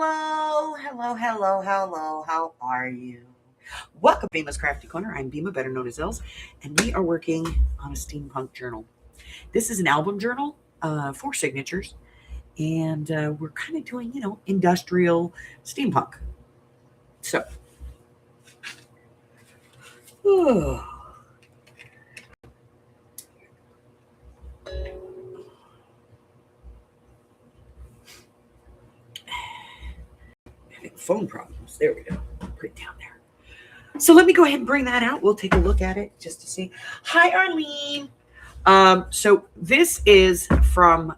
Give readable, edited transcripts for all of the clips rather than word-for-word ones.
Hello, hello, hello, hello. How are you? Welcome to Bma's Crafty Corner. I'm Bma, better known as Els, and we are working on a steampunk journal. This is an album journal, 4 signatures, and we're kind of doing, industrial steampunk. So, having phone problems. There we go. Put it down there. So let me go ahead and bring that out. We'll take a look at it just to see. Hi, Arlene. So this is from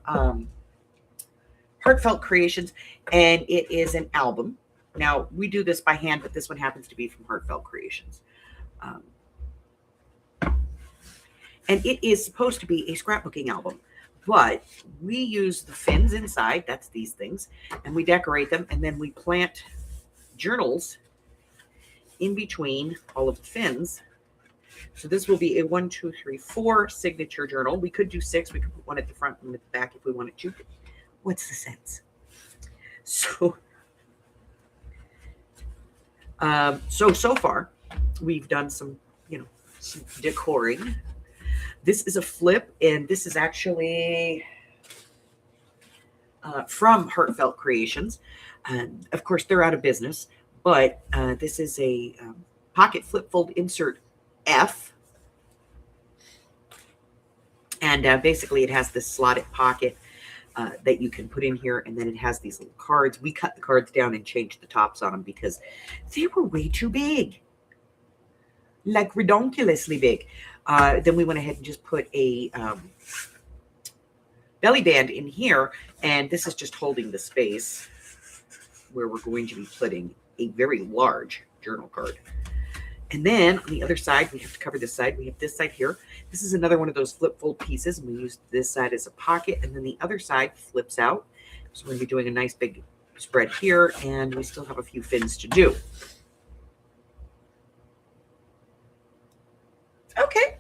Heartfelt Creations, and it is an album. Now, we do this by hand, but this one happens to be from Heartfelt Creations. And it is supposed to be a scrapbooking album, but we use the fins inside, that's these things, and we decorate them, and then we plant journals in between all of the fins. So this will be a 1, 2, 3, 4 signature journal. We could do 6. We could put one at the front and at the back if we wanted to. What's the sense? So far we've done some decoring. This is a flip, and this is actually from Heartfelt Creations. Of course, they're out of business, but this is a pocket flip fold insert F. And basically it has this slotted pocket that you can put in here, and then it has these little cards. We cut the cards down and changed the tops on them because they were way too big, like ridiculously big. Then we went ahead and just put a belly band in here, and this is just holding the space where we're going to be putting a very large journal card. And then on the other side, we have to cover this side. We have this side here. This is another one of those flip fold pieces, and we use this side as a pocket, and then the other side flips out. So we're going to be doing a nice big spread here, and we still have a few fins to do. Okay.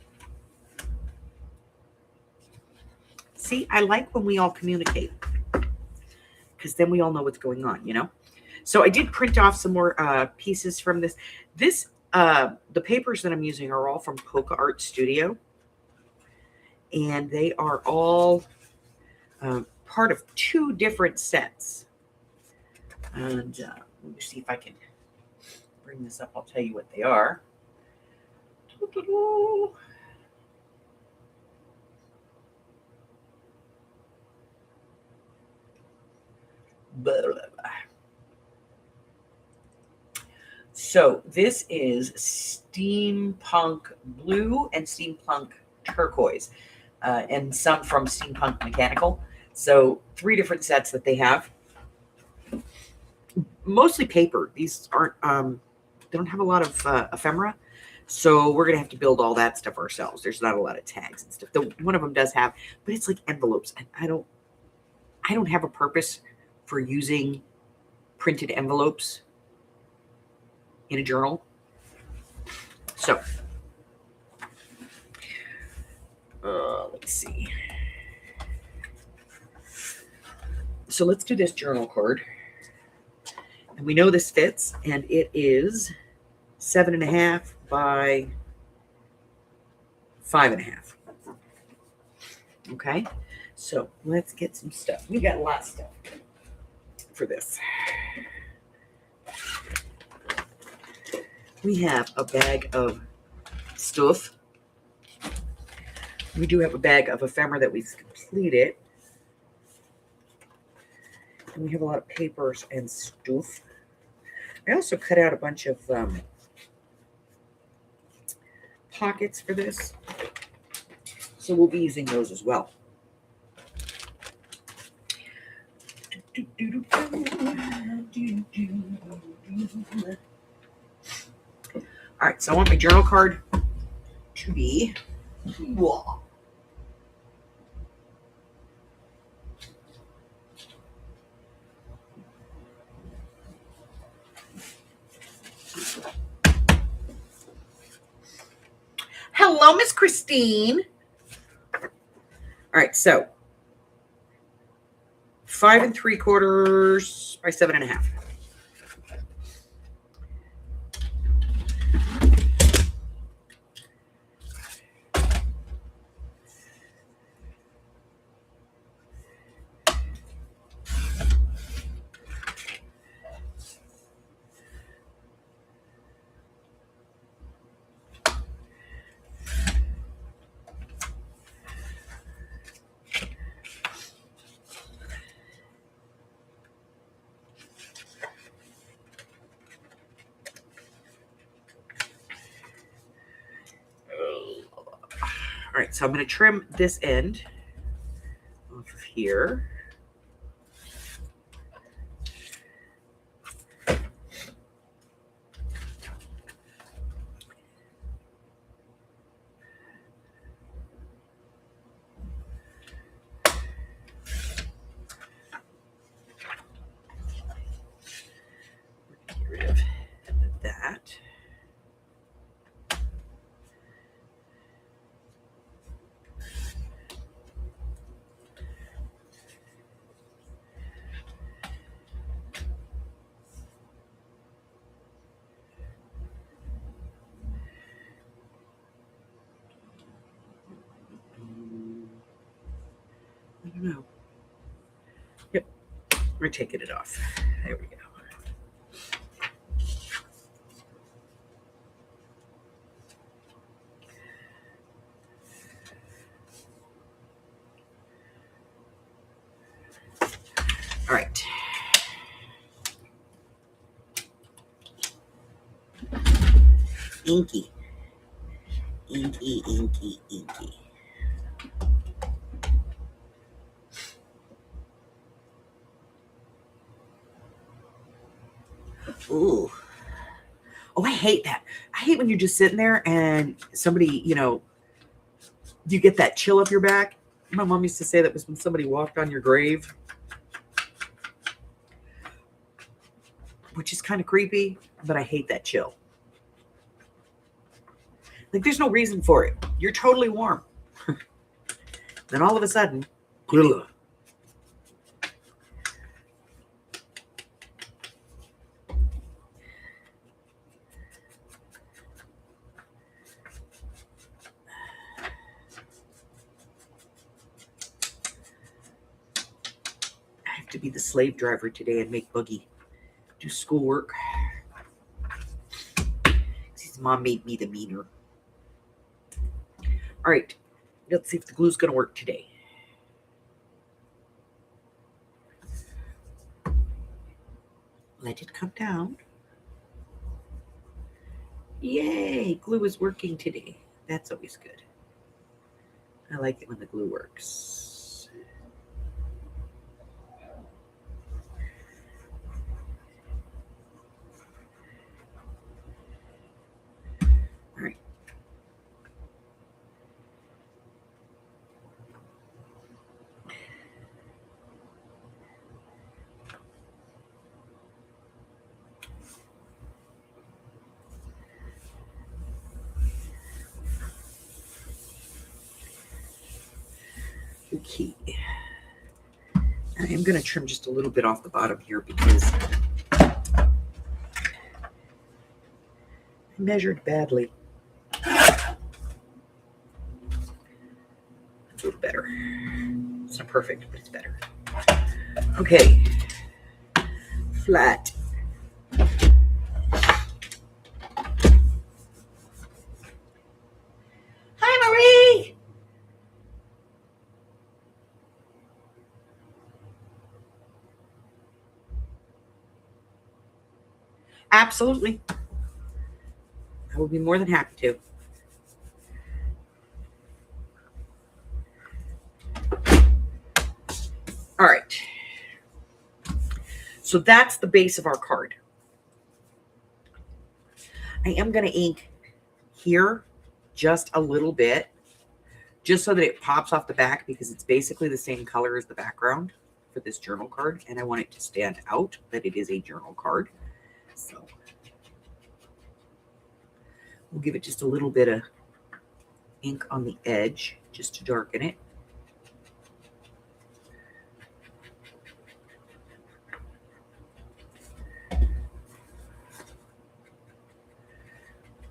See, I like when we all communicate, because then we all know what's going on, So I did print off some more pieces from this. The papers that I'm using are all from Polka Art Studio, and they are all part of 2 different sets. And let me see if I can bring this up. I'll tell you what they are. Blah, blah, blah. So this is Steampunk Blue and Steampunk Turquoise, and some from Steampunk Mechanical. So 3 different sets that they have. Mostly paper. These aren't, they don't have a lot of ephemera. So we're going to have to build all that stuff ourselves. There's not a lot of tags and stuff. One of them does have, but it's like envelopes. And I don't have a purpose for using printed envelopes in a journal. So let's see. So let's do this journal card. And we know this fits, and it is 7.5 by 5.5. Okay, so let's get some stuff. We got a lot of stuff for this. We have a bag of stuff. We do have a bag of ephemera that we've completed. And we have a lot of papers and stuff. I also cut out a bunch of pockets for this. So we'll be using those as well. All right, so I want my journal card to be Hello, Miss Christine. All right, so 5 3/4 by 7.5. All right, so I'm going to trim this end off of here. Get rid of that. I don't know. Yep, we're taking it off. There we go. All right. Inky. Inky, inky, inky. Ooh. Oh, I hate that. I hate when you're just sitting there and somebody, you get that chill up your back. My mom used to say that was when somebody walked on your grave, which is kind of creepy, but I hate that chill. Like, there's no reason for it. You're totally warm. Then all of a sudden, ugh. I have to be the slave driver today and make Boogie do schoolwork. His mom made me the meaner. All right, let's see if the glue's going to work today. Let it come down. Yay, glue is working today. That's always good. I like it when the glue works. All right. Okay. I am going to trim just a little bit off the bottom here because I measured badly. That's a little better. It's not perfect, but it's better. Okay. Flat. Hi, Marie. Absolutely. I will be more than happy to. All right. So that's the base of our card. I am going to ink here just a little bit, just so that it pops off the back, because it's basically the same color as the background for this journal card, and I want it to stand out that it is a journal card. So we'll give it just a little bit of ink on the edge just to darken it.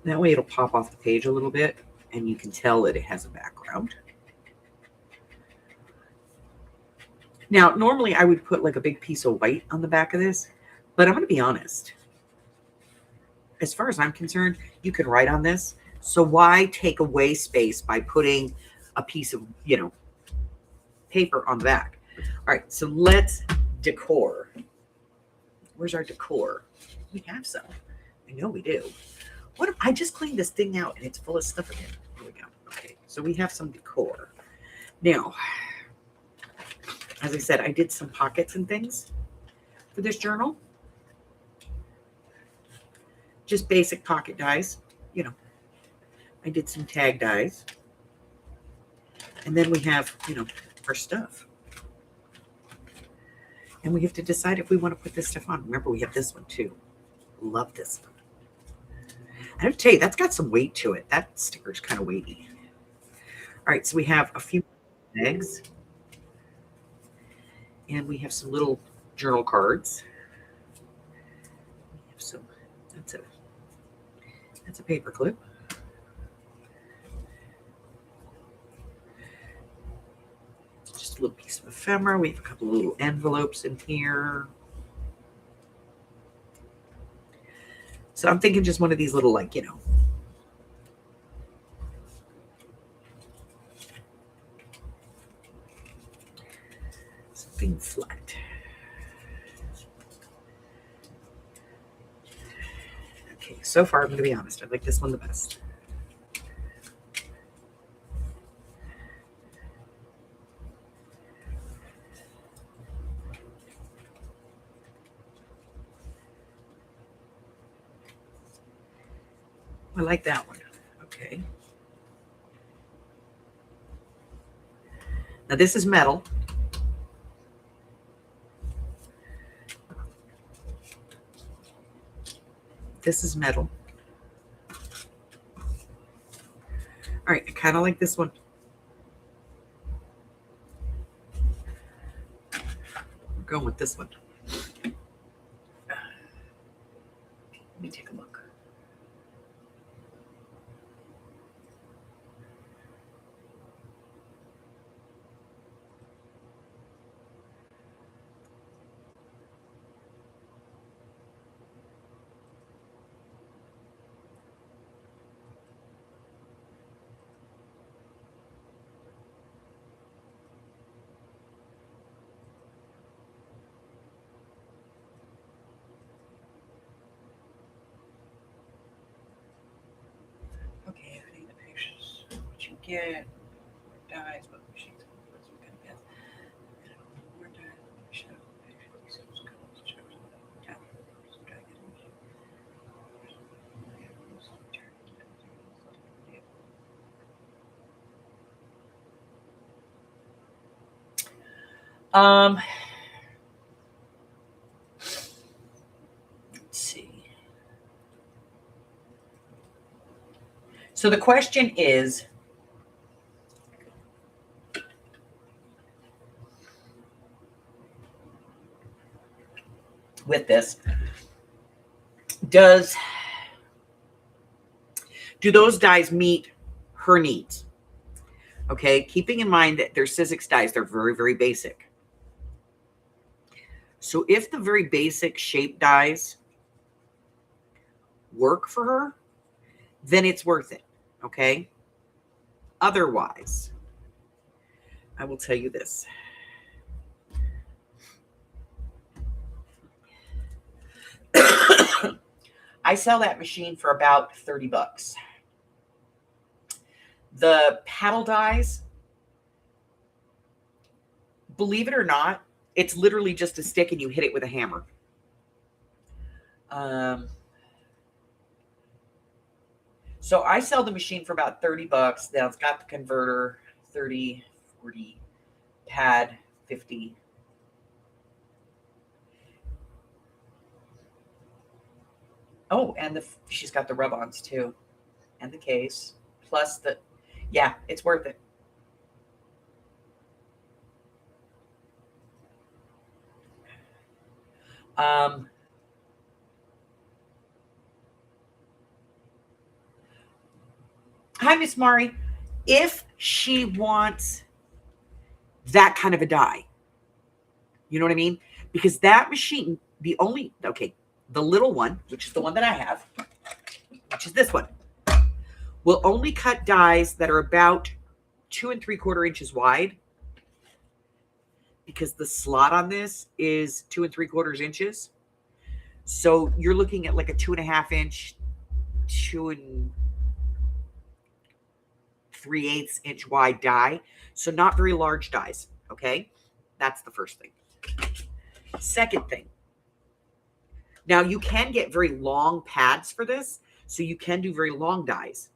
That way it'll pop off the page a little bit and you can tell that it has a background. Now, normally I would put like a big piece of white on the back of this, but I'm going to be honest. As far as I'm concerned, you can write on this. So why take away space by putting a piece of, paper on the back? All right, so let's decor. Where's our decor? We have some. I know we do. What? I just cleaned this thing out and it's full of stuff again. Here we go. Okay, so we have some decor. Now, as I said, I did some pockets and things for this journal. Just basic pocket dies. I did some tag dies. And then we have, our stuff. And we have to decide if we want to put this stuff on. Remember, we have this one too. Love this one. I have to tell you, that's got some weight to it. That sticker's kind of weighty. All right, so we have a few eggs. And we have some little journal cards. We have some, that's a paper clip. Just a little piece of ephemera. We have a couple of little envelopes in here. So I'm thinking just one of these little, something flat. Okay, so far I'm going to be honest. I like this one the best. I like that one. Okay. Now this is metal. This is metal. All right, I kind of like this one. We're going with this one. Let me take a look. Okay, I need the pictures. What you get, dies, what machines, what's we gonna get. More dies, shadow, pictures, yeah. Let's see. So the question is, with this, do those dies meet her needs? Okay, keeping in mind that they're Sizzix dies, they're very, very basic. So if the very basic shape dies work for her, then it's worth it. Okay. Otherwise, I will tell you this. I sell that machine for about 30 bucks. The paddle dies, believe it or not, it's literally just a stick and you hit it with a hammer. So I sell the machine for about 30 bucks. Now it's got the converter, 30, 40, pad, 50. Oh, and she's got the rub-ons too, and the case, plus yeah, it's worth it. Hi, Miss Mari. If she wants that kind of a die, you know what I mean? Because that machine, the little one, which is the one that I have, which is this one, will only cut dies that are about 2 3/4 inches wide, because the slot on this is 2 3/4 inches. So you're looking at like a 2.5 inch, 2 3/8 inch wide die. So not very large dies. Okay. That's the first thing. Second thing. Now you can get very long pads for this. So you can do very long dies,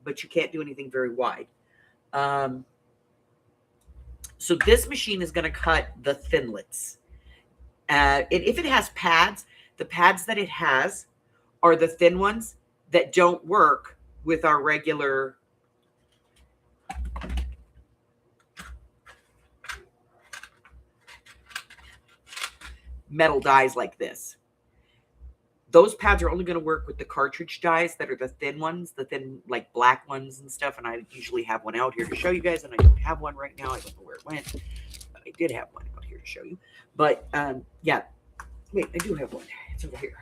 but you can't do anything very wide. So this machine is going to cut the thinlets. If it has pads, the pads that it has are the thin ones that don't work with our regular metal dies like this. Those pads are only going to work with the cartridge dies that are the thin ones, the thin like black ones and stuff. And I usually have one out here to show you guys, and I don't have one right now. I don't know where it went, but I did have one out here to show you. But yeah, wait, I do have one. It's over here.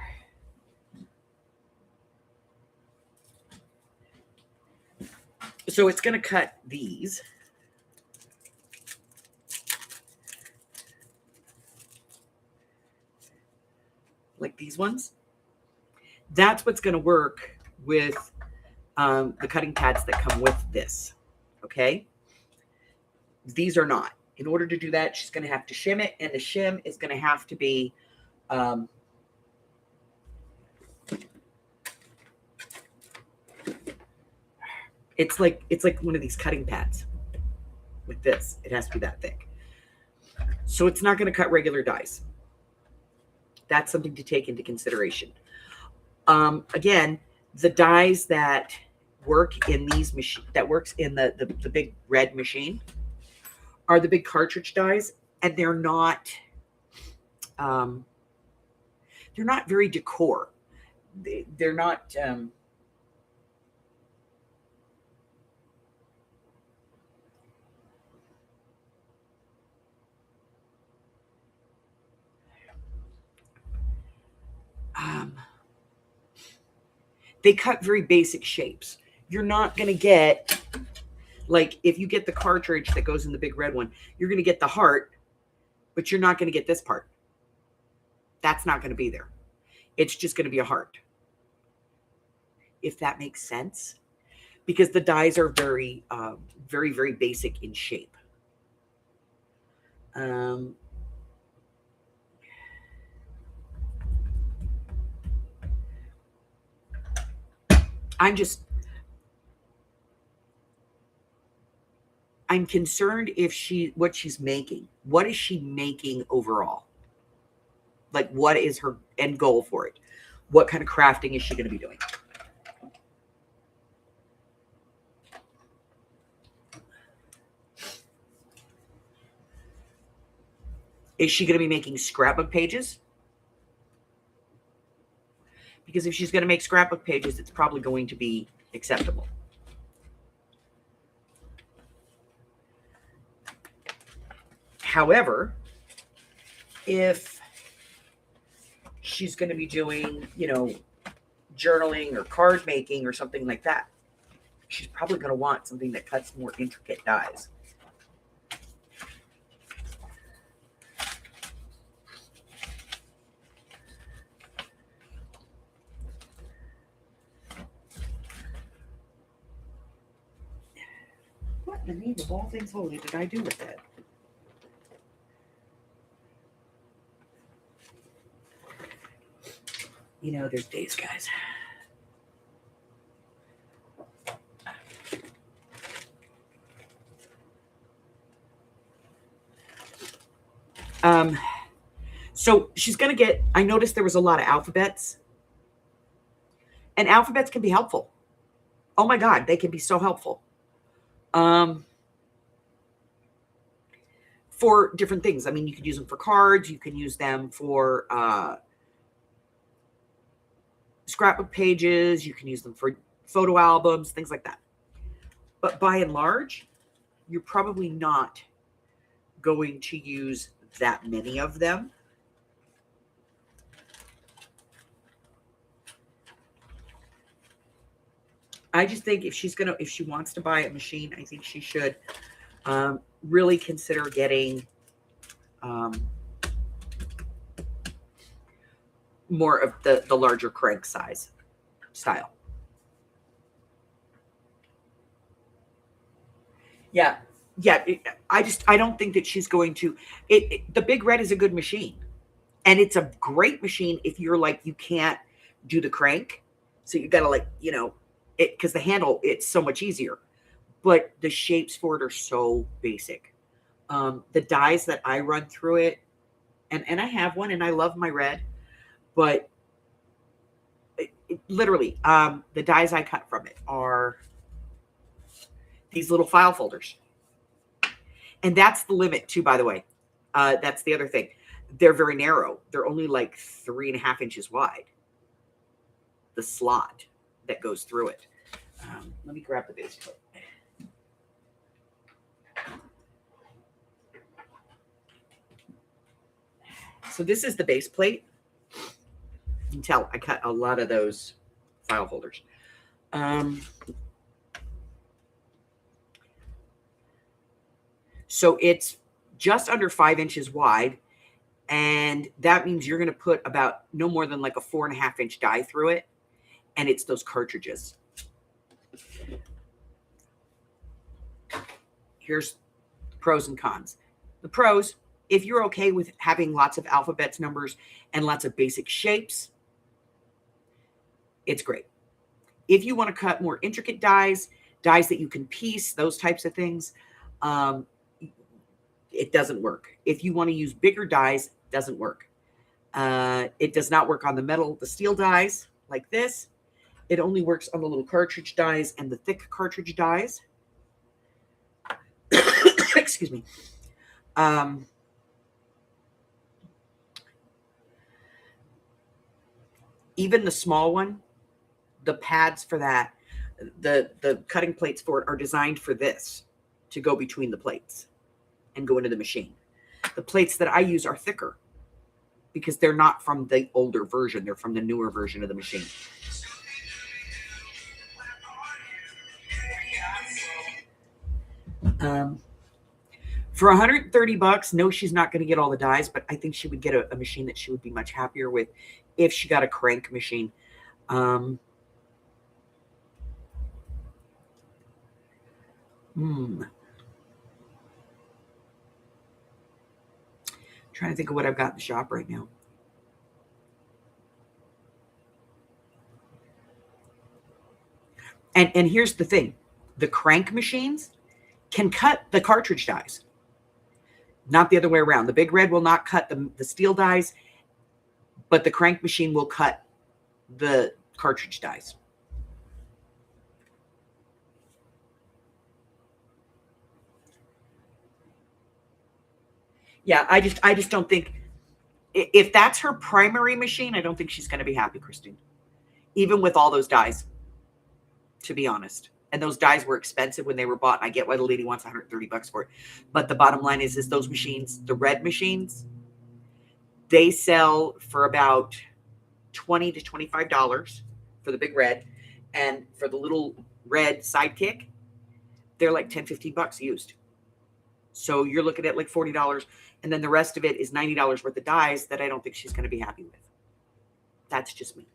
So it's going to cut these. Like these ones. That's what's going to work with the cutting pads that come with this. Okay. These are not. In order to do that, she's going to have to shim it, and the shim is going to have to be it's like one of these cutting pads with this. It has to be that thick. So it's not going to cut regular dies. That's something to take into consideration. Again, the dies that work in these that works in the big red machine are the big cartridge dies, and they're not very decor. They're not they cut very basic shapes. You're not going to get, like, if you get the cartridge that goes in the big red one, you're going to get the heart, but you're not going to get this part. That's not going to be there. It's just going to be a heart. If that makes sense. Because the dies are very, very, very basic in shape. I'm concerned what she's making. What is she making overall? Like, what is her end goal for it? What kind of crafting is she going to be doing? Is she going to be making scrapbook pages? Because if she's going to make scrapbook pages, it's probably going to be acceptable. However, if she's going to be doing, journaling or card making or something like that, she's probably going to want something that cuts more intricate dies. What in the name of all things holy did I do with that? There's days, guys. So she's going to get, I noticed there was a lot of alphabets. And alphabets can be helpful. Oh my God, they can be so helpful. For different things. I mean, you could use them for cards. You can use them for scrapbook pages. You can use them for photo albums, things like that. But by and large, you're probably not going to use that many of them. I just think if she wants to buy a machine, I think she should really consider getting more of the larger crank size style. Yeah. Yeah. I don't think that she's going to, the Big Red is a good machine, and it's a great machine if you're like, you can't do the crank. So you got to, like, because the handle, it's so much easier, but the shapes for it are so basic. The dies that I run through it, and I have one and I love my red, but literally, the dies I cut from it are these little file folders. And that's the limit too, by the way. That's the other thing. They're very narrow. They're only like 3.5 inches wide. The slot that goes through it. Let me grab the base plate. So this is the base plate. You can tell I cut a lot of those file folders. So it's just under 5 inches wide, and that means you're going to put about no more than like a 4.5 inch die through it, and it's those cartridges. Here's pros and cons. The pros, if you're okay with having lots of alphabets, numbers, and lots of basic shapes, it's great. If you want to cut more intricate dies that you can piece, those types of things, it doesn't work. If you want to use bigger dies, it doesn't work. It does not work on the steel dies like this. It only works on the little cartridge dies and the thick cartridge dies. Excuse me. Even the small one, the pads for that, the cutting plates for it are designed for this, to go between the plates and go into the machine. The plates that I use are thicker because they're not from the older version. They're from the newer version of the machine. For $130, no, she's not going to get all the dies, but I think she would get a machine that she would be much happier with if she got a crank machine. Trying to think of what I've got in the shop right now. And here's the thing. The crank machines can cut the cartridge dies, not the other way around. The Big Red will not cut the steel dies, but the crank machine will cut the cartridge dies. Yeah, I just don't think, if that's her primary machine, I don't think she's going to be happy, Christine. Even with all those dies, to be honest. And those dies were expensive when they were bought. I get why the lady wants $130 for it. But the bottom line is those machines, the red machines, they sell for about $20 to $25 for the Big Red. And for the little red Sidekick, they're like $10, $15 used. So you're looking at like $40. And then the rest of it is $90 worth of dies that I don't think she's going to be happy with. That's just me.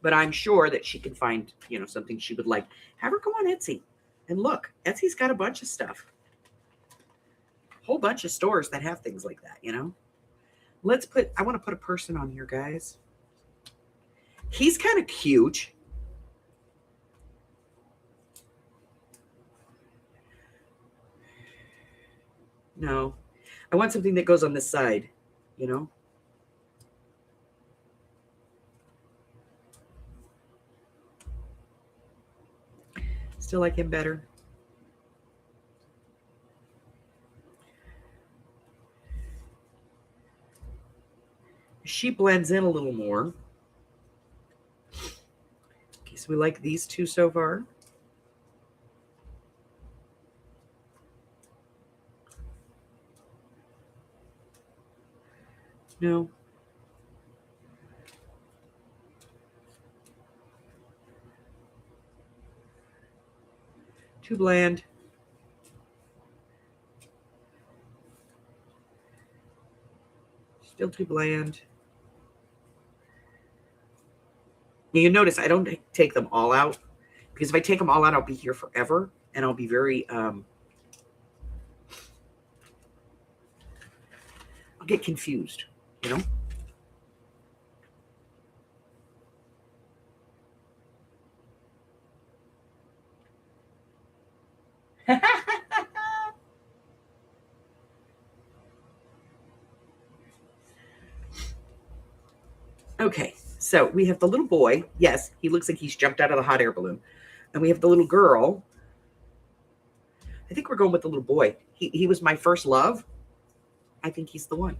But I'm sure that she can find, something she would like. Have her go on Etsy and look. Etsy's got a bunch of stuff. A whole bunch of stores that have things like that, I want to put a person on here, guys. He's kind of cute. No, I want something that goes on this side, Still like him better. She blends in a little more. we like these two so far. No. Too bland. Still too bland. You notice I don't take them all out, because if I take them all out, I'll be here forever, and I'll be very, I'll get confused, you know? Okay, so we have the little boy. Yes, he looks like he's jumped out of the hot air balloon. And we have the little girl. I think we're going with the little boy. He was my first love. I think he's the one.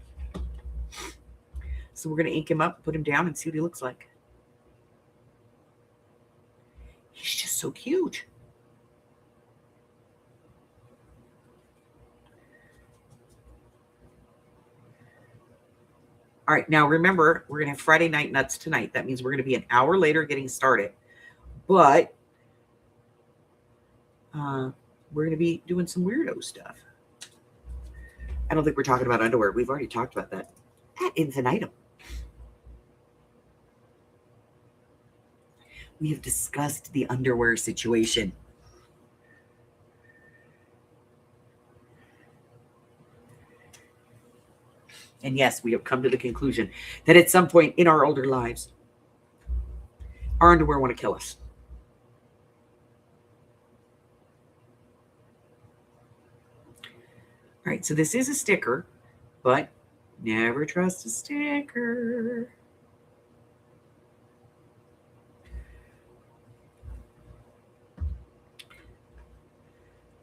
So we're going to ink him up, put him down, and see what he looks like. He's just so cute. All right, now remember, we're going to have Friday Night Nuts tonight. That means we're going to be an hour later getting started. But we're going to be doing some weirdo stuff. I don't think we're talking about underwear. We've already talked about that ad infinitum. We have discussed the underwear situation. And yes, we have come to the conclusion that at some point in our older lives, our underwear want to kill us. All right, so this is a sticker, but never trust a sticker.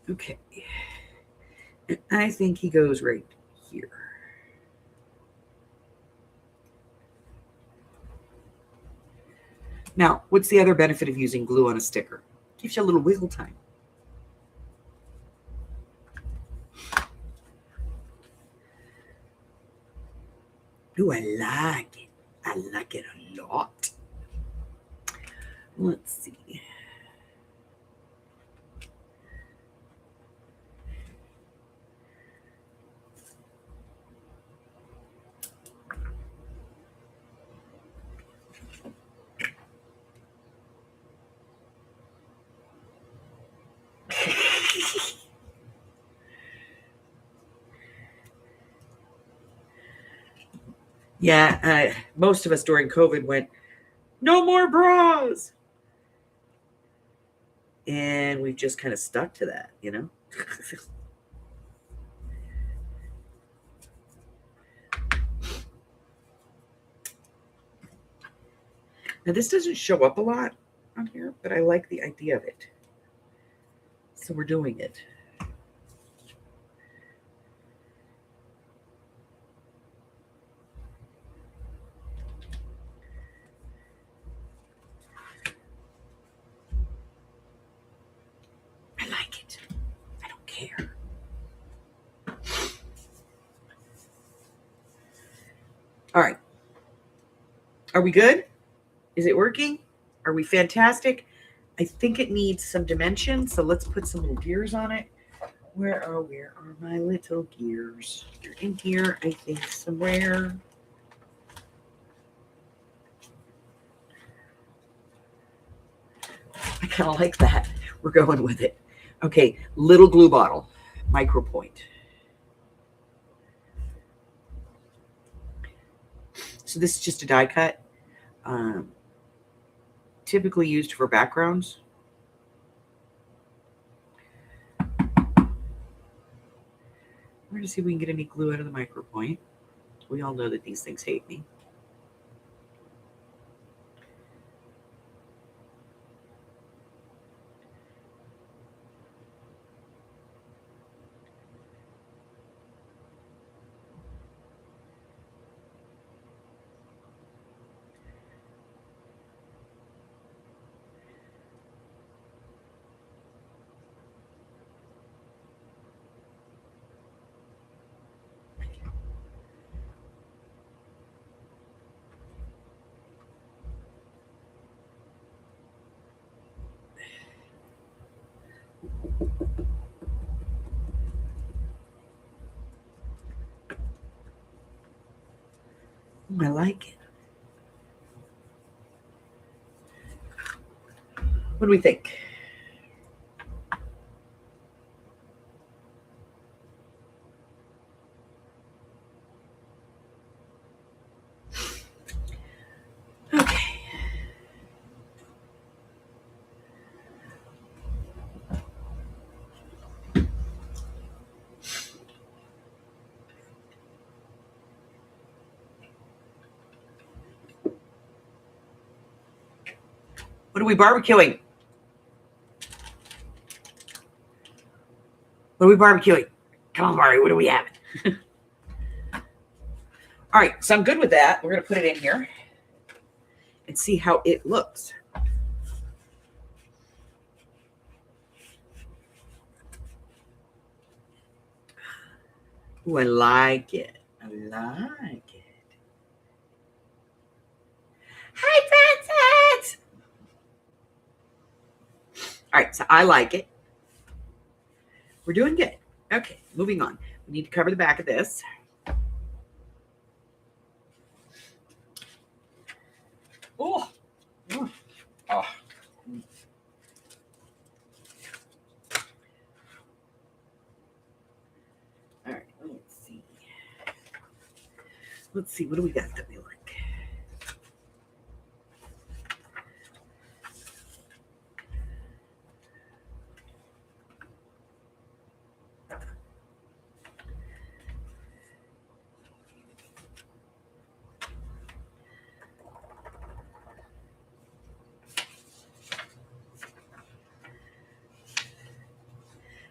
Okay. And I think he goes right here. Now, what's the other benefit of using glue on a sticker? Gives you a little wiggle time. Ooh, I like it. I like it a lot. Let's see. Yeah, most of us during COVID went, no more bras. And we've just kind of stuck to that, you know? Now, this doesn't show up a lot on here, but I like the idea of it. So we're doing it. I like it. I don't care. All right. Are we good? Is it working? Are we fantastic? I think it needs some dimension, so let's put some little gears on it. Where are my little gears? They're in here, I think, somewhere. I kind of like that. We're going with it. Okay, little glue bottle, micro point. So this is just a die cut, typically used for backgrounds. We're going to see if we can get any glue out of the micro point. We all know that these things hate me. I like it. What do we think? Okay. What are we barbecuing? What are we barbecuing? Come on, Mari, what do we have? All right, so I'm good with that. We're going to put it in here and see how it looks. Ooh, I like it. I like it. Hi, Francis! All right, so I like it. We're doing good. Okay, moving on. We need to cover the back of this. Oh, oh. All right, let's see. Let's see, what do we got that we like?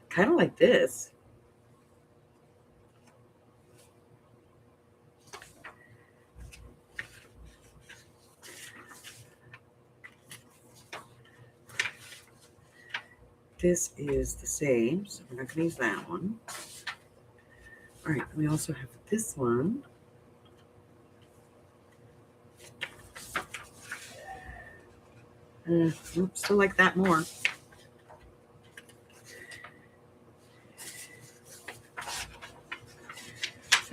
Kind of like this. This is the same, so we're not going to use that one. All right, we also have this one. Still like that more.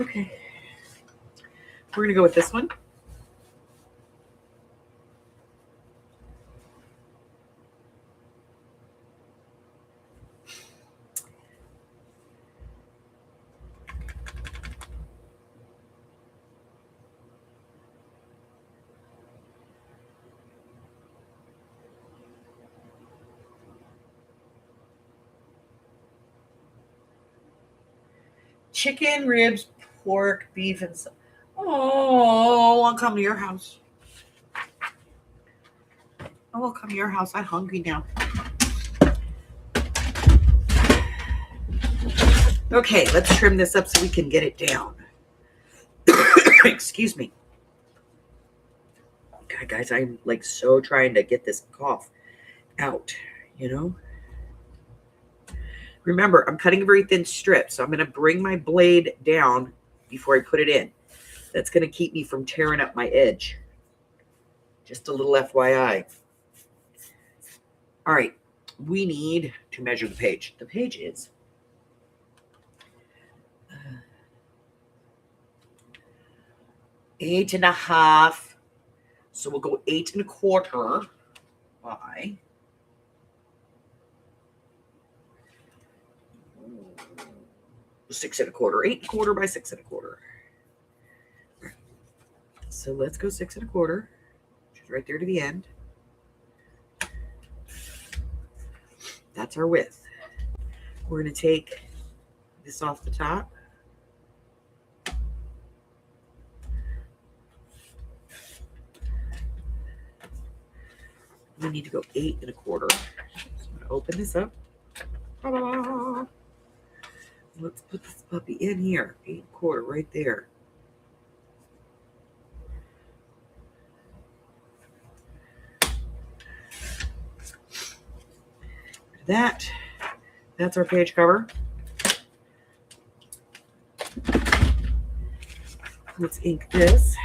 Okay. We're going to go with this one. Chicken, ribs, pork, beef, and so. Oh, I'll come to your house. I'll come to your house. I'm hungry now. Okay, let's trim this up so we can get it down. Excuse me. God, guys, I'm like so trying to get this cough out, you know? Remember, I'm cutting a very thin strip, so I'm going to bring my blade down before I put it in. That's going to keep me from tearing up my edge. Just a little FYI. All right, we need to measure the page. The page is 8.5. So we'll go 8 1/4 by 6 1/4. 8 1/4 by 6 1/4. So let's go 6 1/4, which is right there to the end. That's our width. We're going to take this off the top. We need to go 8 1/4. So I'm going to open this up. Ta-da! Let's put this puppy in here. 8 1/4 right there. That's our page cover. Let's ink this.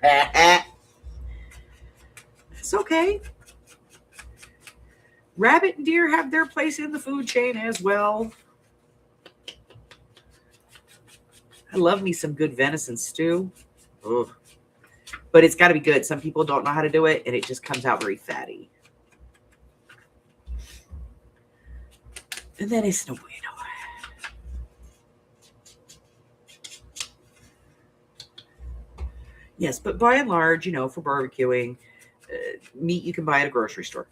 It's okay. Rabbit and deer have their place in the food chain as well. I love me some good venison stew. Ugh. But it's got to be good. Some people don't know how to do it, and it just comes out very fatty. And then it's no bueno. Yes, but by and large, for barbecuing, meat you can buy at a grocery store.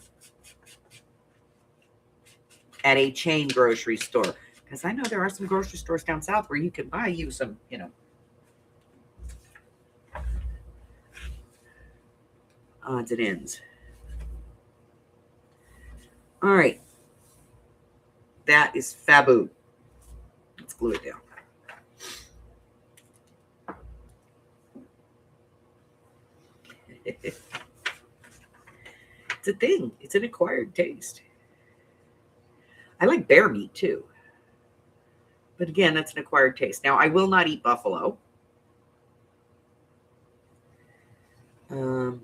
At a chain grocery store. Because I know there are some grocery stores down south where you can buy you some, odds and ends. All right. That is Fabu. Let's glue it down. It's a thing. It's an acquired taste. I like bear meat too. But again, that's an acquired taste. Now, I will not eat buffalo. And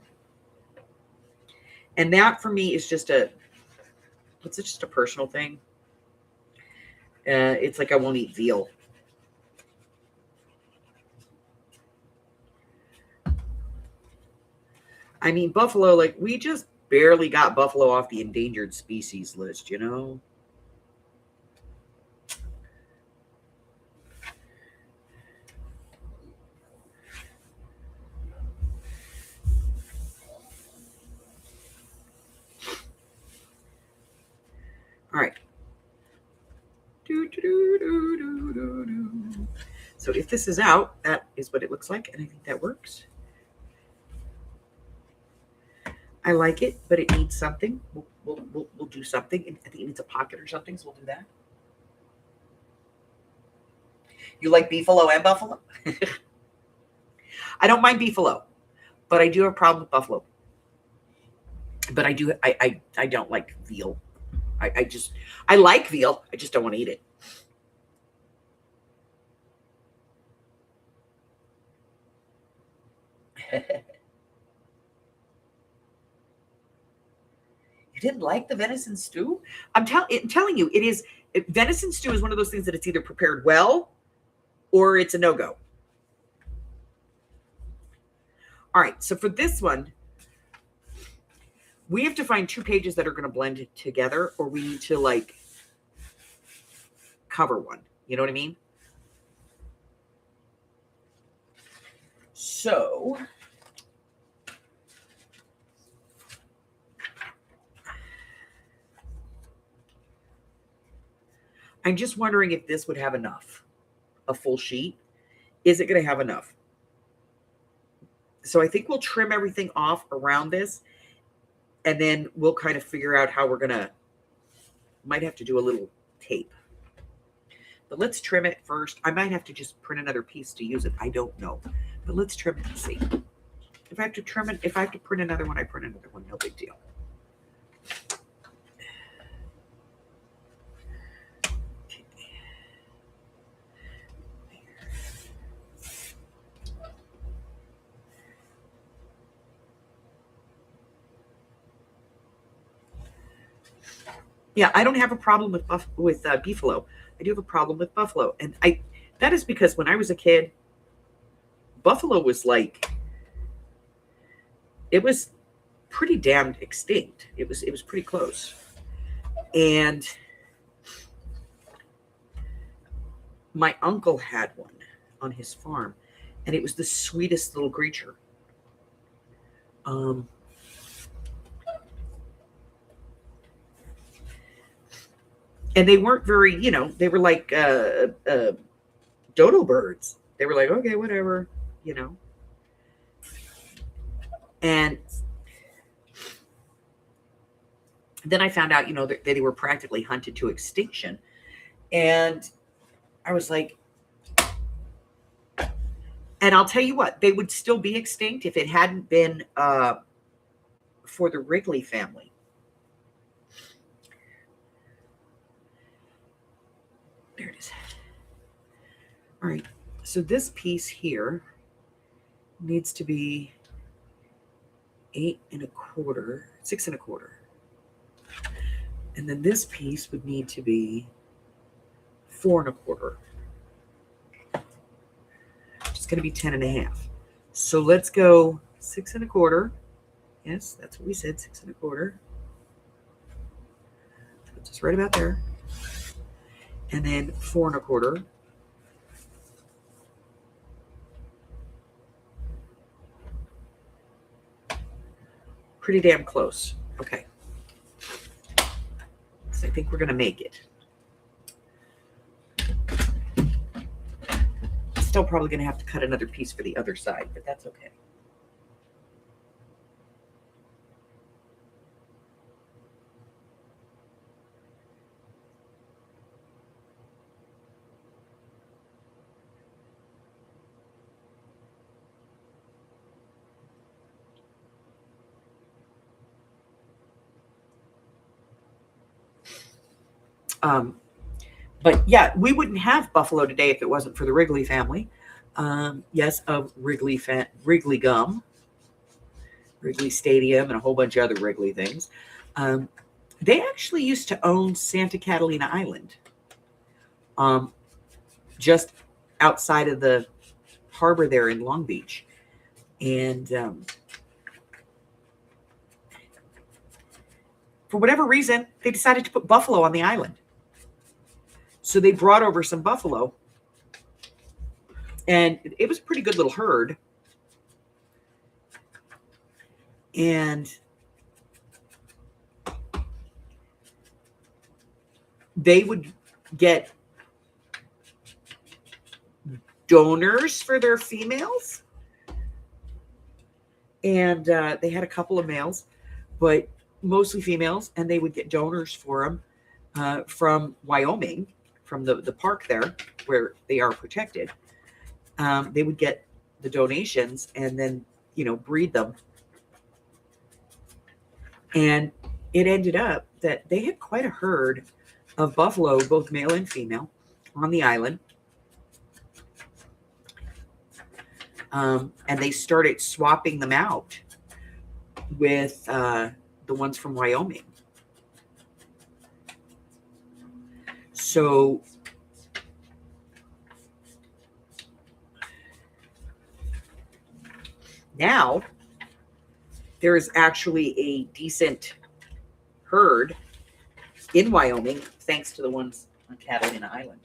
that for me is just it's just a personal thing. It's like I won't eat veal. I mean, buffalo, like we just barely got buffalo off the endangered species list, All right. So if this is out, that is what it looks like, and I think that works. I like it, but it needs something. We'll do something. I think it needs a pocket or something, so we'll do that. You like beefalo and buffalo? I don't mind beefalo, but I do have a problem with buffalo. But I don't like veal. I like veal. I just don't want to eat it. You didn't like the venison stew? I'm telling you, venison stew is one of those things that it's either prepared well or it's a no-go. All right, so for this one, we have to find 2 pages that are going to blend together, or we need to cover one. You know what I mean? So I'm just wondering if this would have enough. A full sheet. Is it going to have enough? So I think we'll trim everything off around this, and then we'll kind of figure out how we're going to, might have to do a little tape. But let's trim it first. I might have to just print another piece to use it. I don't know. But let's trim it and see. If I have to trim it, if I have to print another one, I print another one. No big deal. Yeah, I don't have a problem with beefalo. I do have a problem with buffalo, and that is because when I was a kid, buffalo was it was pretty damned extinct. It was pretty close, and my uncle had one on his farm, and it was the sweetest little creature. And they weren't very, they were like dodo birds. They were like, okay, whatever, And then I found out, that they were practically hunted to extinction. And I was like, and I'll tell you what, they would still be extinct if it hadn't been for the Wrigley family. There it is. All right. So this piece here needs to be 8 1/4, 6 1/4. And then this piece would need to be 4 1/4. It's going to be 10 1/2. So let's go 6 1/4. Yes, that's what we said, 6 1/4. Puts us right about there. And then 4 1/4. Pretty damn close. Okay. So I think we're going to make it. Still probably going to have to cut another piece for the other side, but that's okay. But yeah, we wouldn't have buffalo today if it wasn't for the Wrigley family. Yes, of Wrigley gum, Wrigley Stadium, and a whole bunch of other Wrigley things. They actually used to own Santa Catalina Island, just outside of the harbor there in Long Beach. And for whatever reason, they decided to put buffalo on the island. So they brought over some buffalo, and it was a pretty good little herd. And they would get donors for their females. And they had a couple of males, but mostly females. And they would get donors for them from Wyoming, from the park there where they are protected. They would get the donations and then, breed them. And it ended up that they had quite a herd of buffalo, both male and female, on the island. And they started swapping them out with the ones from Wyoming. So now there is actually a decent herd in Wyoming, thanks to the ones on Catalina Island.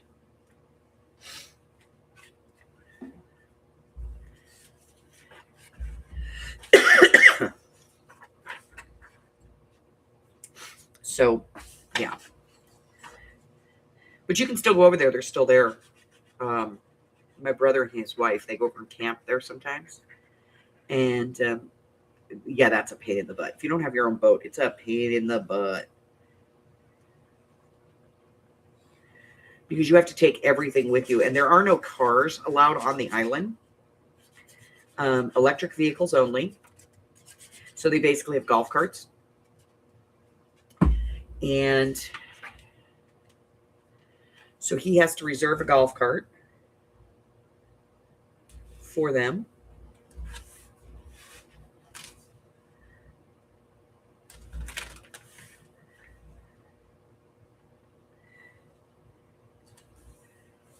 So, yeah. But you can still go over there. They're still there. My brother and his wife, they go over and camp there sometimes. And, yeah, that's a pain in the butt. If you don't have your own boat, it's a pain in the butt. Because you have to take everything with you. And there are no cars allowed on the island. Electric vehicles only. So they basically have golf carts. And so he has to reserve a golf cart for them.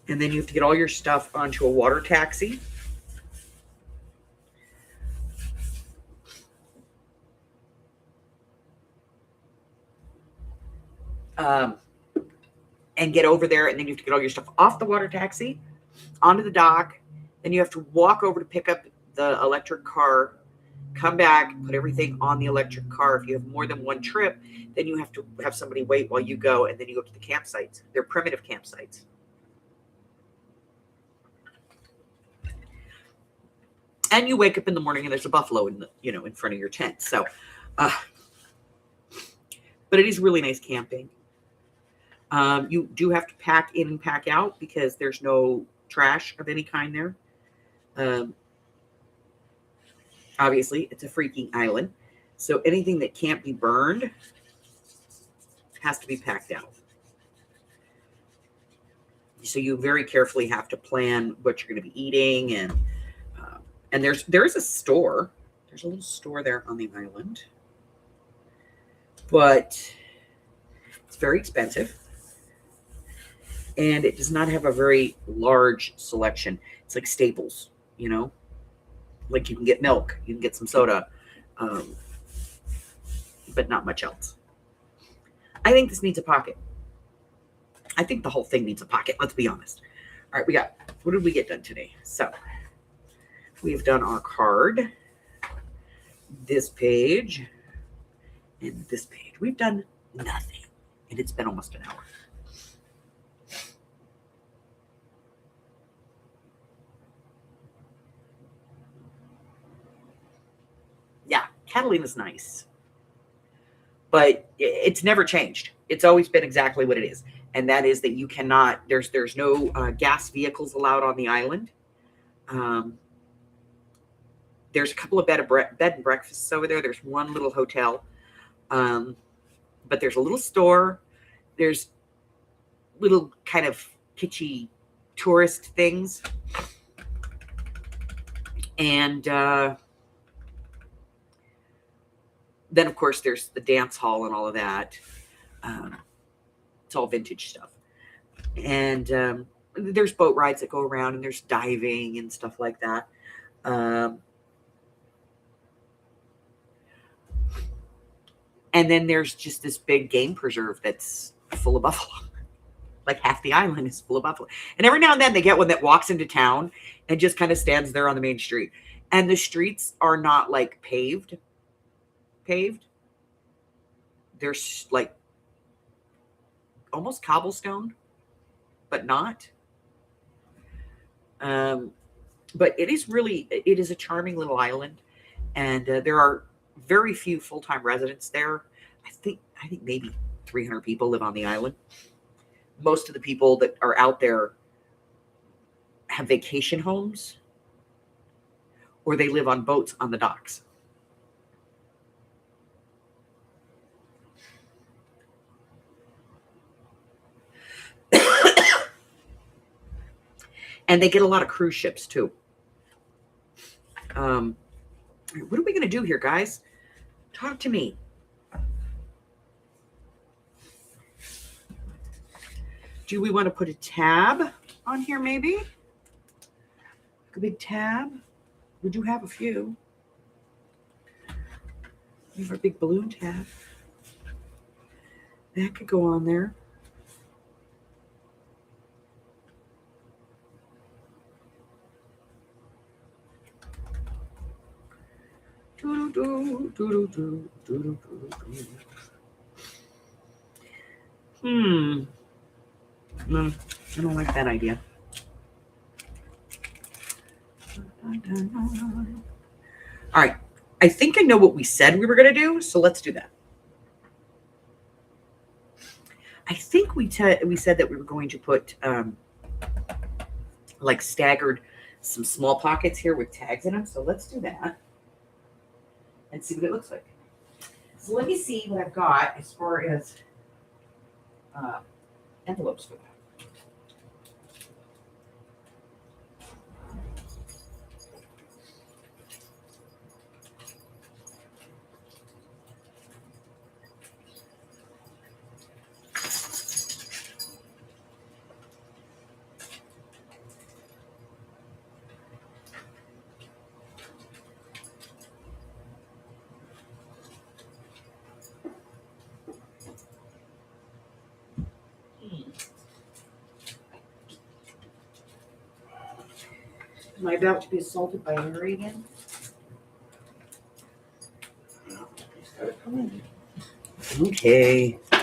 And then you have to get all your stuff onto a water taxi. And get over there, and then you have to get all your stuff off the water taxi, onto the dock. Then you have to walk over to pick up the electric car, come back, put everything on the electric car. If you have more than one trip, then you have to have somebody wait while you go, and then you go to the campsites. They're primitive campsites. And you wake up in the morning and there's a buffalo in front of your tent. So, but it is really nice camping. You do have to pack in and pack out because there's no trash of any kind there. Obviously, it's a freaking island. So anything that can't be burned has to be packed out. So you very carefully have to plan what you're going to be eating and And there's a store. There's a little store there on the island. But it's very expensive. And it does not have a very large selection. It's like Staples, you know? Like you can get milk, you can get some soda, but not much else. I think this needs a pocket. I think the whole thing needs a pocket, let's be honest. All right, what did we get done today? So we've done our card, this page, and this page. We've done nothing, and it's been almost an hour. Yeah, Catalina's nice, but it's never changed. It's always been exactly what it is, and that is that you cannot. There's no gas vehicles allowed on the island. There's a couple of bed and breakfasts over there. There's one little hotel, but there's a little store. There's little kind of kitschy tourist things, and then of course there's the dance hall and all of that. It's all vintage stuff, and there's boat rides that go around, and there's diving and stuff like that. And then there's just this big game preserve that's full of buffalo. Like half the island is full of buffalo. And every now and then they get one that walks into town and just kind of stands there on the main street. And the streets are not like paved. They're like almost cobblestone, but not. But it is a charming little island. And there are very few full-time residents there. I think maybe 300 people live on the island. Most of the people that are out there have vacation homes, or they live on boats on the docks. And they get a lot of cruise ships too. What are we going to do here, guys? Talk to me. Do we want to put a tab on here maybe? A big tab? We do have a few. We have our big balloon tab. That could go on there. No, I don't like that idea. All right. I think I know what we said we were going to do, so let's do that. I think we said that we were going to put like staggered some small pockets here with tags in them. So let's do that and see what it looks like. So let me see what I've got as far as envelopes for that. Am I about to be assaulted by Larry again? Okay. All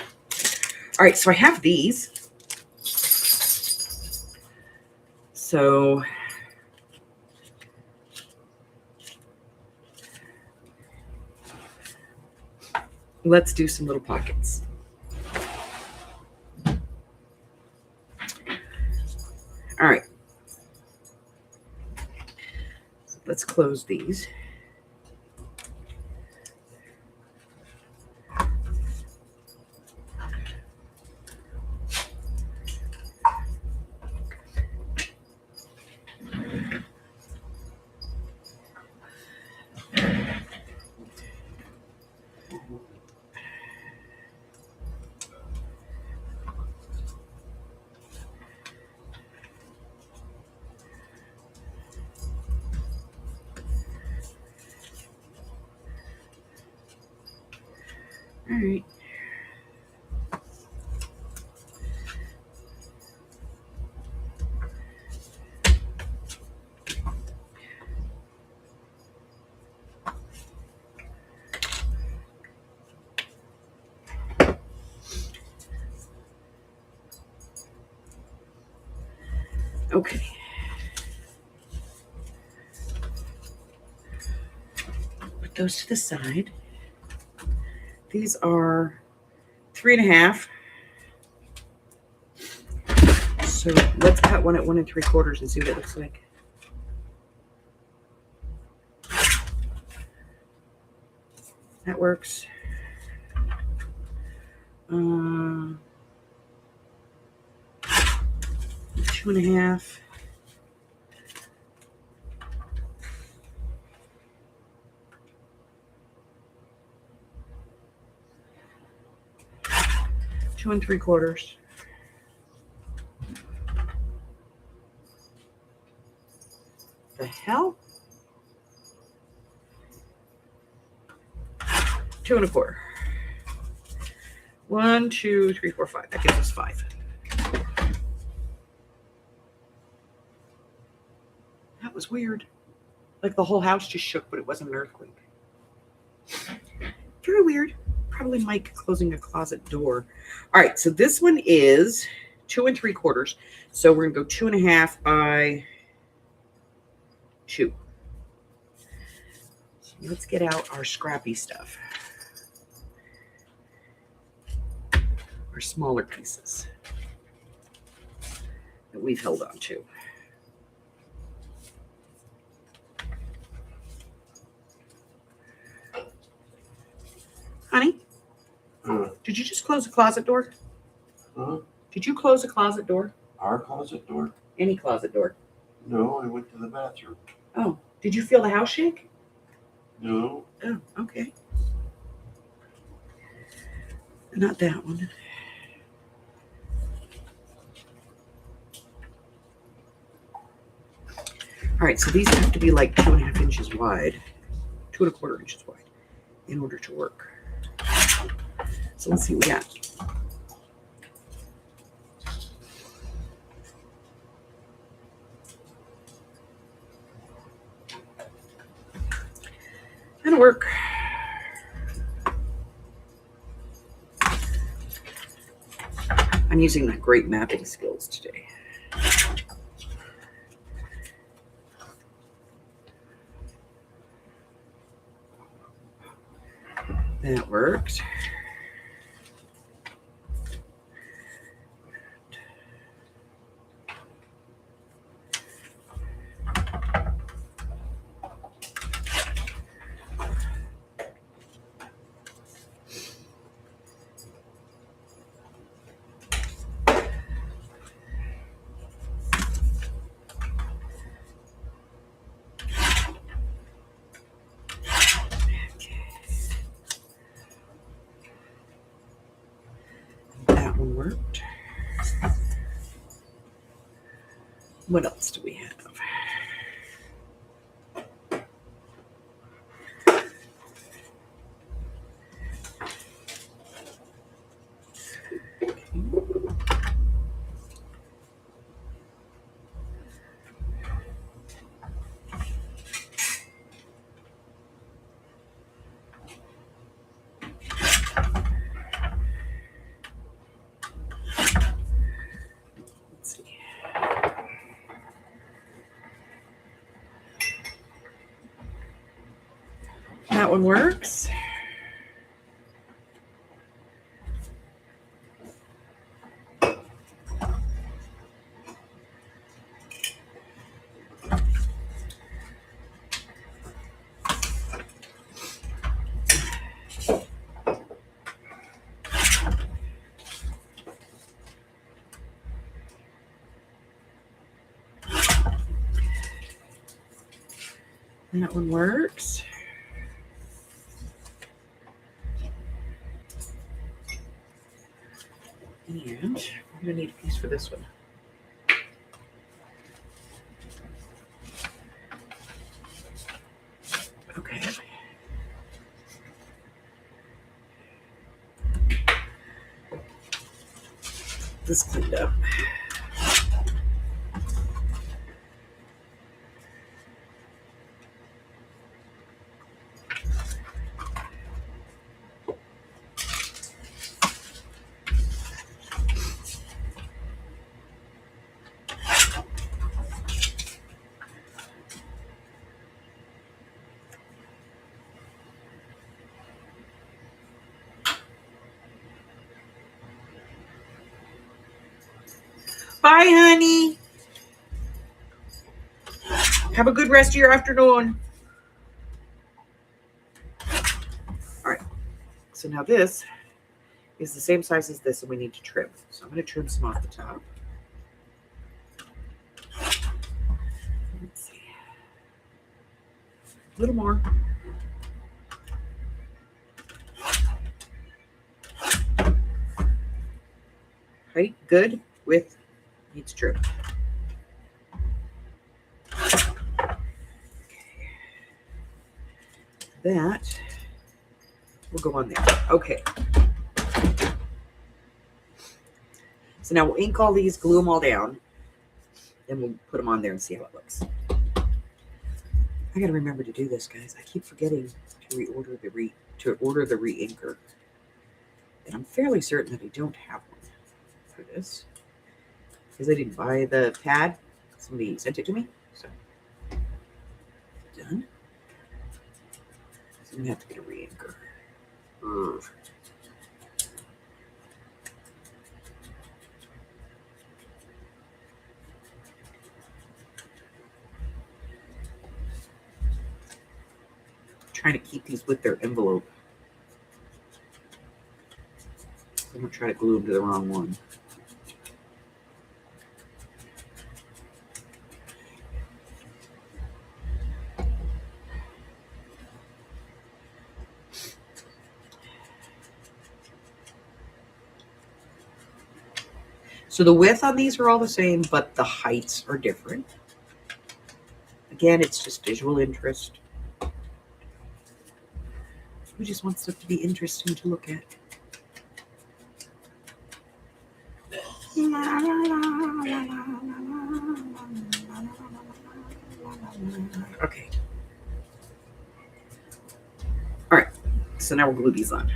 right, so I have these. So let's do some little pockets. All right. Let's close these. All right. Okay. Put those to the side. These are 3.5. So let's cut one at 1 3/4 and see what it looks like. That works. 2.5. Two and 3/4. The hell? 2 1/4. 1, 2, 3, 4, 5. That gives us 5. That was weird. Like the whole house just shook, but it wasn't an earthquake. Very weird. Probably Mike closing a closet door. All right, so this one is 2 3/4. So we're gonna go 2.5 by 2. So let's get out our scrappy stuff. Our smaller pieces that we've held on to. Honey, did you just close a closet door? Huh? Did you close a closet door? Our closet door? Any closet door? No, I went to the bathroom. Oh, did you feel the house shake? No. Oh, okay. Not that one. All right, so these have to be like 2.5 inches wide, 2 1/4 inches wide in order to work. So let's see what we got. That'll work. I'm using my great mapping skills today. That worked. That one worked. What else do we have? That one works. That one works. And I'm going to need a piece for this one. Okay. this cleaned up. Bye, honey. Have a good rest of your afternoon. All right. So now this is the same size as this, and we need to trim. So I'm going to trim some off the top. Let's see. A little more. Height, good. Width, needs trim. That will go on there. Okay. So now we'll ink all these, glue them all down, then we'll put them on there and see how it looks. I gotta remember to do this, guys. I keep forgetting to order the re-inker, and I'm fairly certain that I don't have one for this because I didn't buy the pad. Somebody sent it to me, so done. So we have to get a re-inker. Trying to keep these with their envelope. I'm gonna try to glue them to the wrong one. So the width on these are all the same, but the heights are different. Again, it's just visual interest. Who just wants stuff to be interesting to look at? Okay. All right. So now we'll glue these on.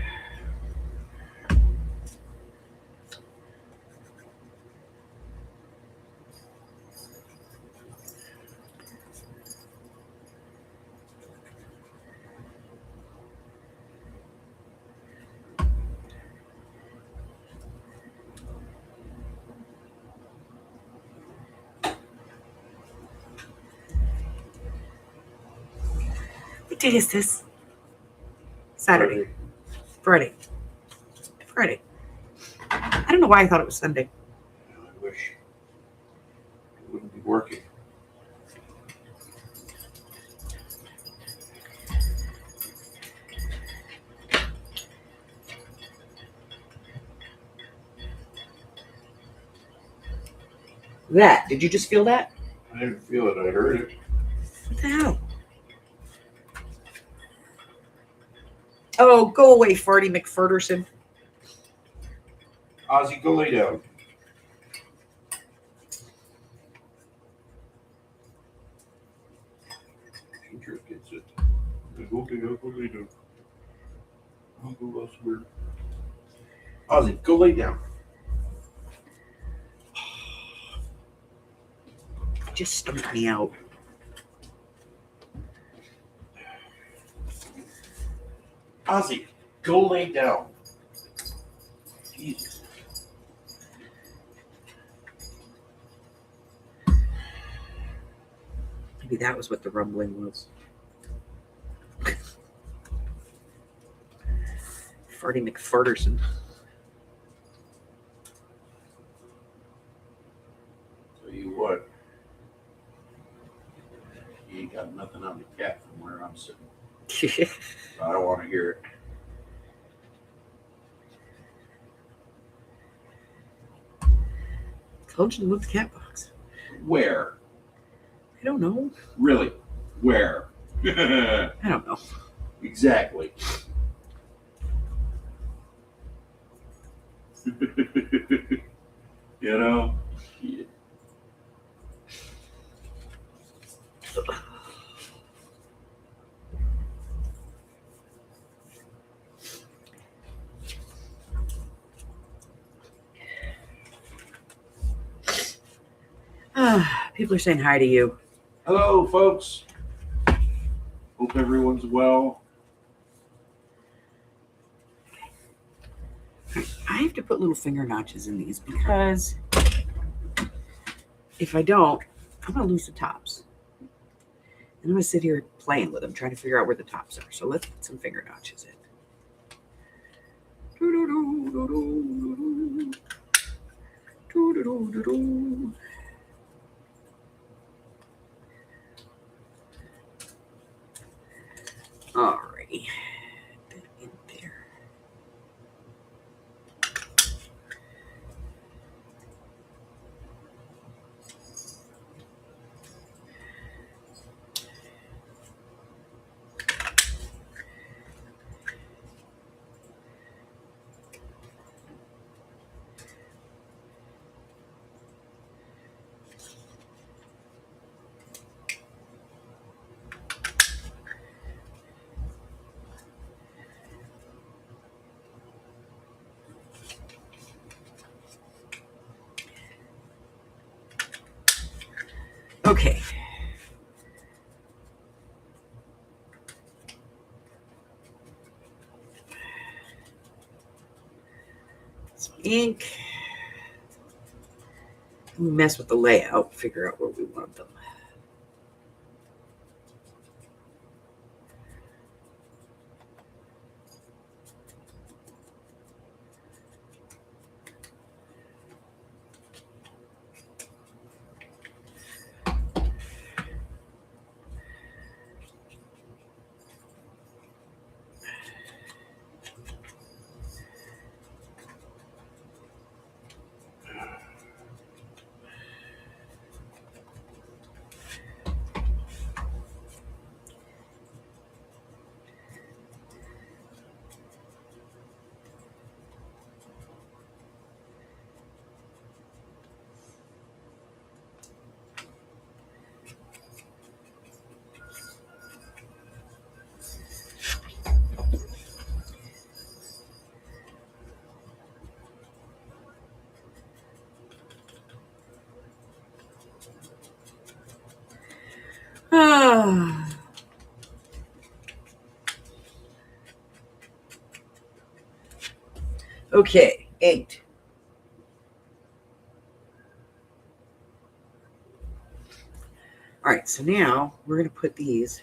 What day is this? Saturday. Friday. I don't know why I thought it was Sunday. I wish it wouldn't be working. That. Did you just feel that? I didn't feel it. I heard it. What the hell? Oh, go away, Farty McFurderson. Ozzy, go lay down. She just gets it. Okay, I'll go lay down. I'll go elsewhere. Ozzy, go lay down. Just stumped me out. Ozzy, go lay down. Jesus. Maybe that was what the rumbling was. Farty McFurderson. Tell you what. You ain't got nothing on the cat from where I'm sitting. So I don't want to hear it. Told you to move the cat box. Where? I don't know. Really? Where? I don't know. Exactly. You know? Shit. People are saying hi to you. Hello, folks. Hope everyone's well. I have to put little finger notches in these because if I don't, I'm going to lose the tops. And I'm going to sit here playing with them, trying to figure out where the tops are. So let's put some finger notches in. Alrighty. Put it in there. Okay. Some ink. We mess with the layout, figure out where we want them. Ah. Okay, 8. All right, so now we're going to put these,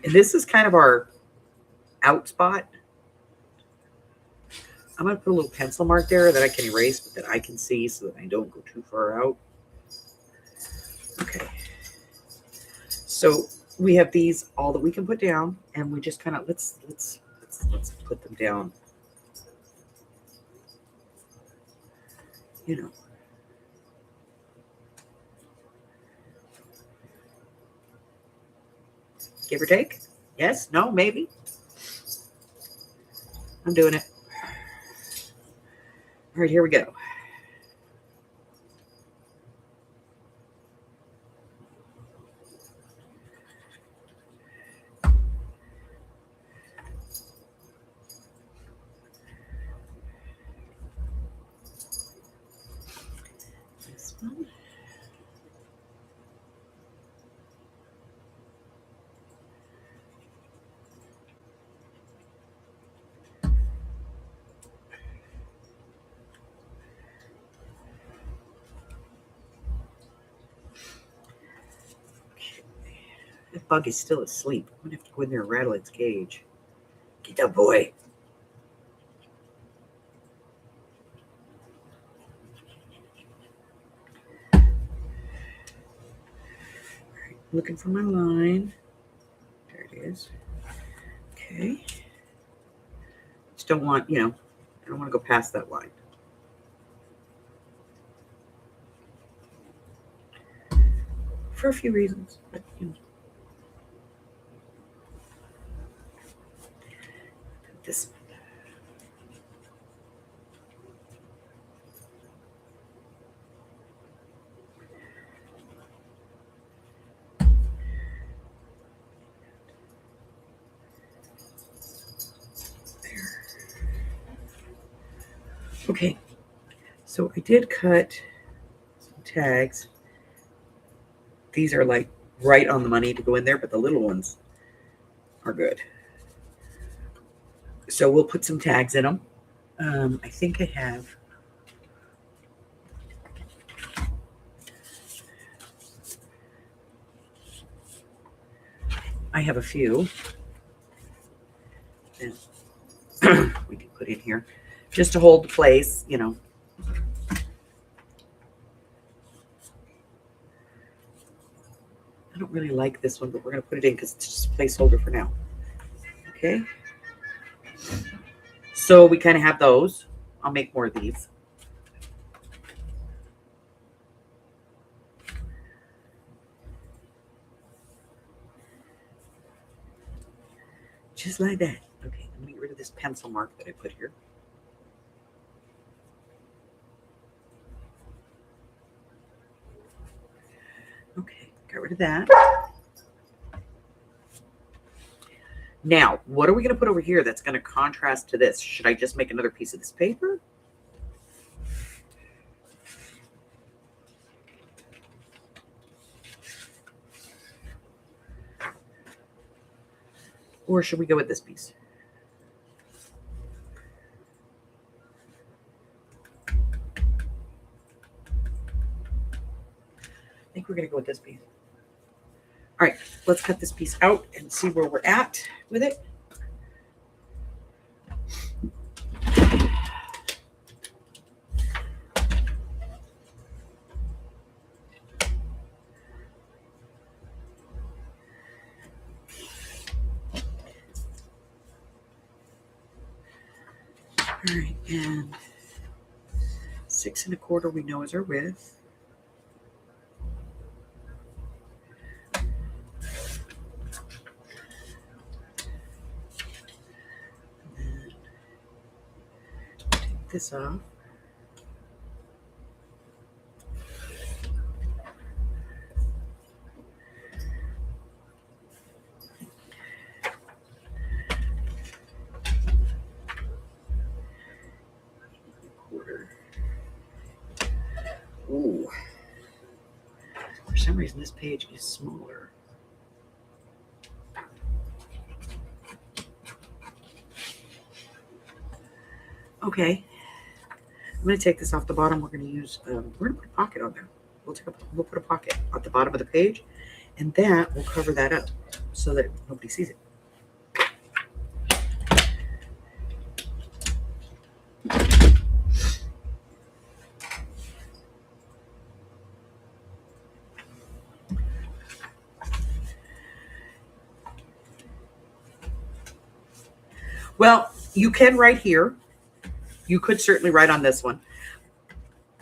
and this is kind of our out spot. I'm going to put a little pencil mark there that I can erase, but that I can see so that I don't go too far out. Okay. So we have these all that we can put down, and we just kind of let's put them down. You know. Give or take? Yes? No? Maybe? I'm doing it. All right, here we go. This one. That bug is still asleep. I'm going to have to go in there and rattle its cage. Get that boy. All right, looking for my line. There it is. Okay. Just don't want, I don't want to go past that line. For a few reasons, but this one. Okay, so I did cut some tags. These are like right on the money to go in there, but the little ones are good. So we'll put some tags in them. I think I have a few that we can put in here just to hold the place, you know. I don't really like this one, but we're going to put it in because it's just a placeholder for now. Okay. So we kind of have those. I'll make more of these. Just like that. Okay, I'm going to get rid of this pencil mark that I put here. Okay, got rid of that. Now, what are we going to put over here that's going to contrast to this? Should I just make another piece of this paper? Or should we go with this piece? I think we're going to go with this piece. All right, let's cut this piece out and see where we're at with it. All right, and 6 1/4 we know is our width. And then take this off. Ooh. For some reason, this page is smaller. Okay. I'm going to take this off the bottom. We're going to use, we're going to put a pocket on there. We'll put a pocket at the bottom of the page, and that will cover that up so that nobody sees it. Well, you can write here. You could certainly write on this one.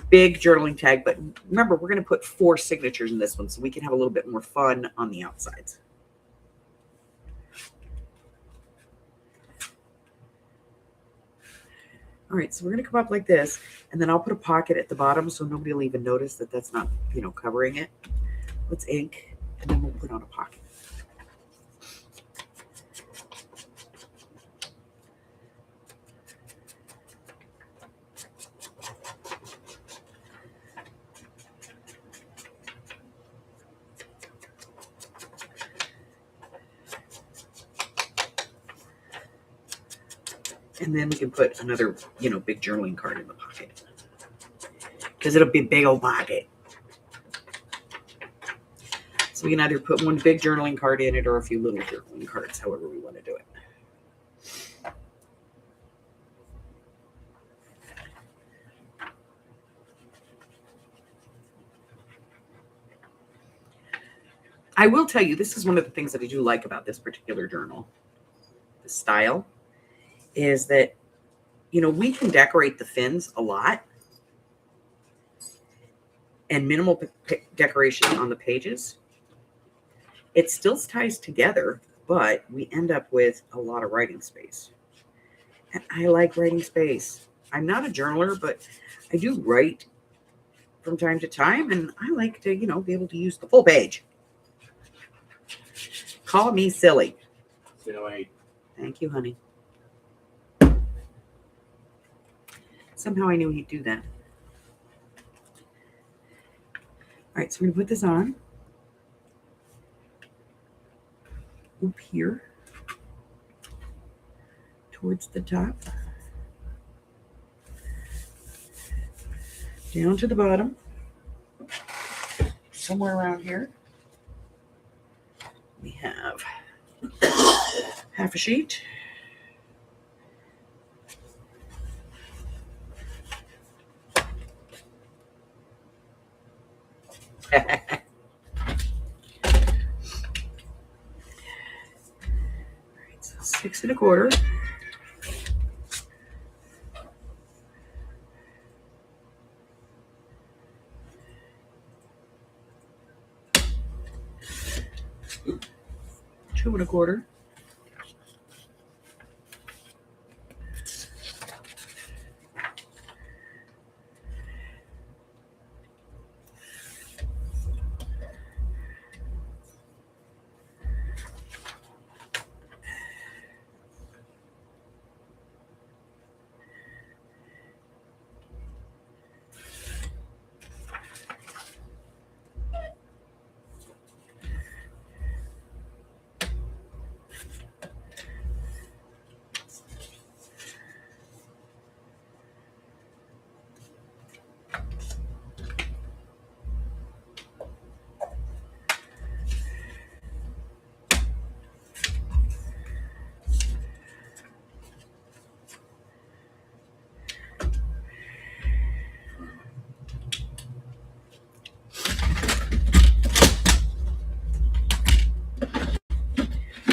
Big journaling tag, but remember, we're going to put 4 signatures in this one so we can have a little bit more fun on the outsides. All right, so we're going to come up like this, and then I'll put a pocket at the bottom so nobody will even notice that that's not, covering it. Let's ink, and then we'll put on a pocket. And then we can put another, big journaling card in the pocket. Because it'll be a big old pocket. So we can either put one big journaling card in it or a few little journaling cards, however we want to do it. I will tell you, this is one of the things that I do like about this particular journal. The style is that, we can decorate the fins a lot and minimal decoration on the pages. It still ties together, but we end up with a lot of writing space. And I like writing space. I'm not a journaler, but I do write from time to time, and I like to, be able to use the full page. Call me silly. Silly. Thank you, honey. Somehow I knew he'd do that. All right, so I'm going to put this on. Up here. Towards the top. Down to the bottom. Somewhere around here. We have half a sheet. All right, so 6 1/4. Two 1/4.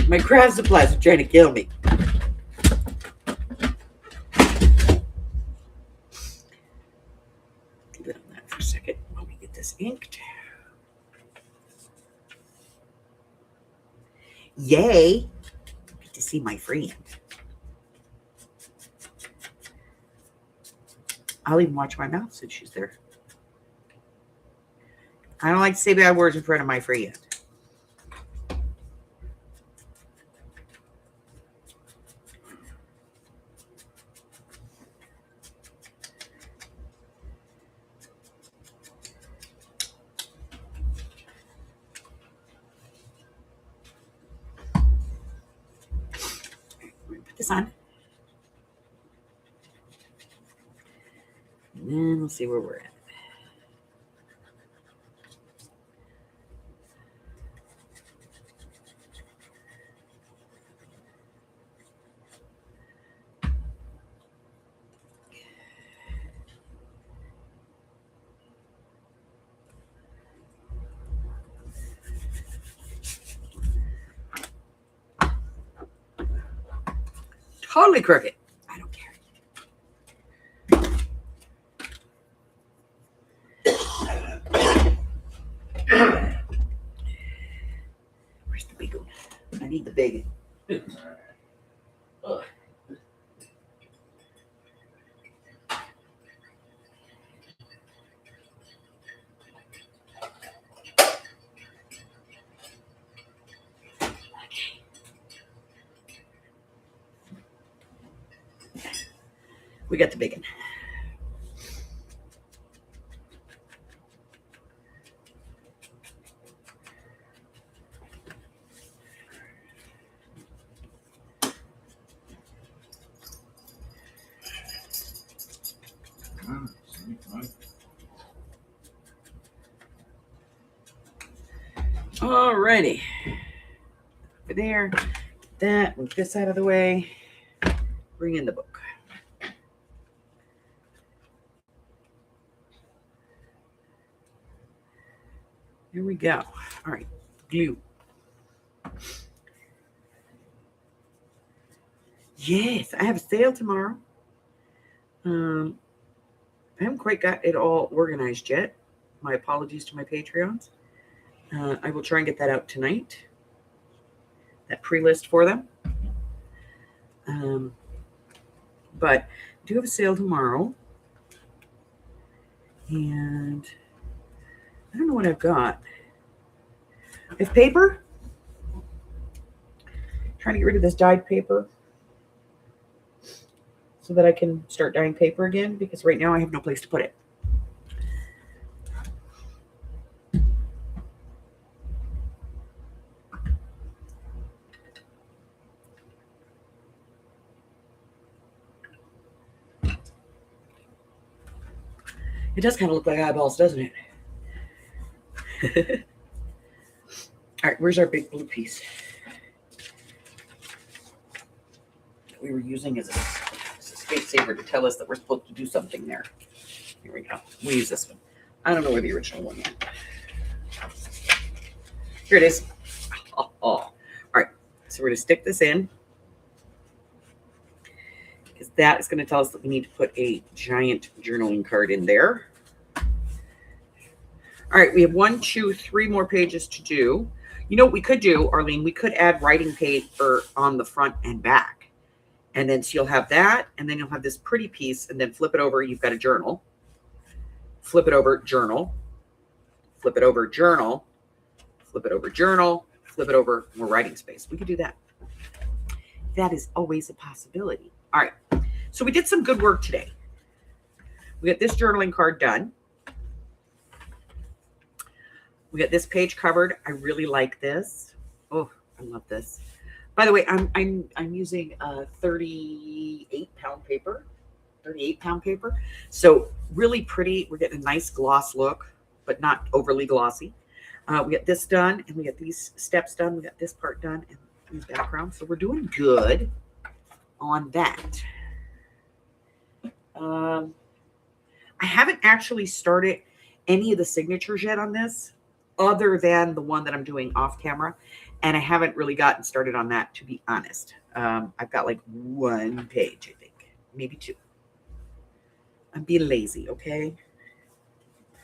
My craft supplies are trying to kill me. Leave it on that for a second while we get this inked. Yay! Get to see my friend. I'll even watch my mouth since she's there. I don't like to say bad words in front of my friend. Put this on. And then we'll see where we're at. Totally crooked. I don't care. Where's the big one? I need the big one. We got the big one. Alrighty. Over there. Get that. Move this out of the way. Bring in the book. Here we go. All right. Glue. Yes, I have a sale tomorrow. I haven't quite got it all organized yet. My apologies to my Patreons. I will try and get that out tonight. That pre-list for them. But I do have a sale tomorrow. And I don't know what I've got. I have paper. Trying to get rid of this dyed paper. so that I can start dyeing paper again, because right now I have no place to put it. It does kind of look like eyeballs, doesn't it? All right, where's our big blue piece that we were using as a space saver to tell us that we're supposed to do something there? Here we go. We use this one. I don't know where the original one is. Here it is. Oh. All right, so we're going to stick this in, because that is going to tell us that we need to put a giant journaling card in there. All right, we have 1, 2, 3 more pages to do. You know what we could do, Arlene? We could add writing paper on the front and back. And then so you'll have that, and then you'll have this pretty piece, and then flip it over. You've got a journal. Flip it over, journal. Flip it over, journal. Flip it over, journal. Flip it over, more writing space. We could do that. That is always a possibility. All right, so we did some good work today. We got this journaling card done. We got this page covered. I really like this. Oh, I love this. By the way, I'm using 38-pound paper. 38-pound paper. So really pretty. We're getting a nice gloss look, but not overly glossy. We got this done, and we got these steps done. We got this part done and the background. So we're doing good on that. I haven't actually started any of the signatures yet on this, other than the one that I'm doing off camera. And I haven't really gotten started on that, to be honest. I've got like 1 page, I think, maybe 2. I'm being lazy, okay?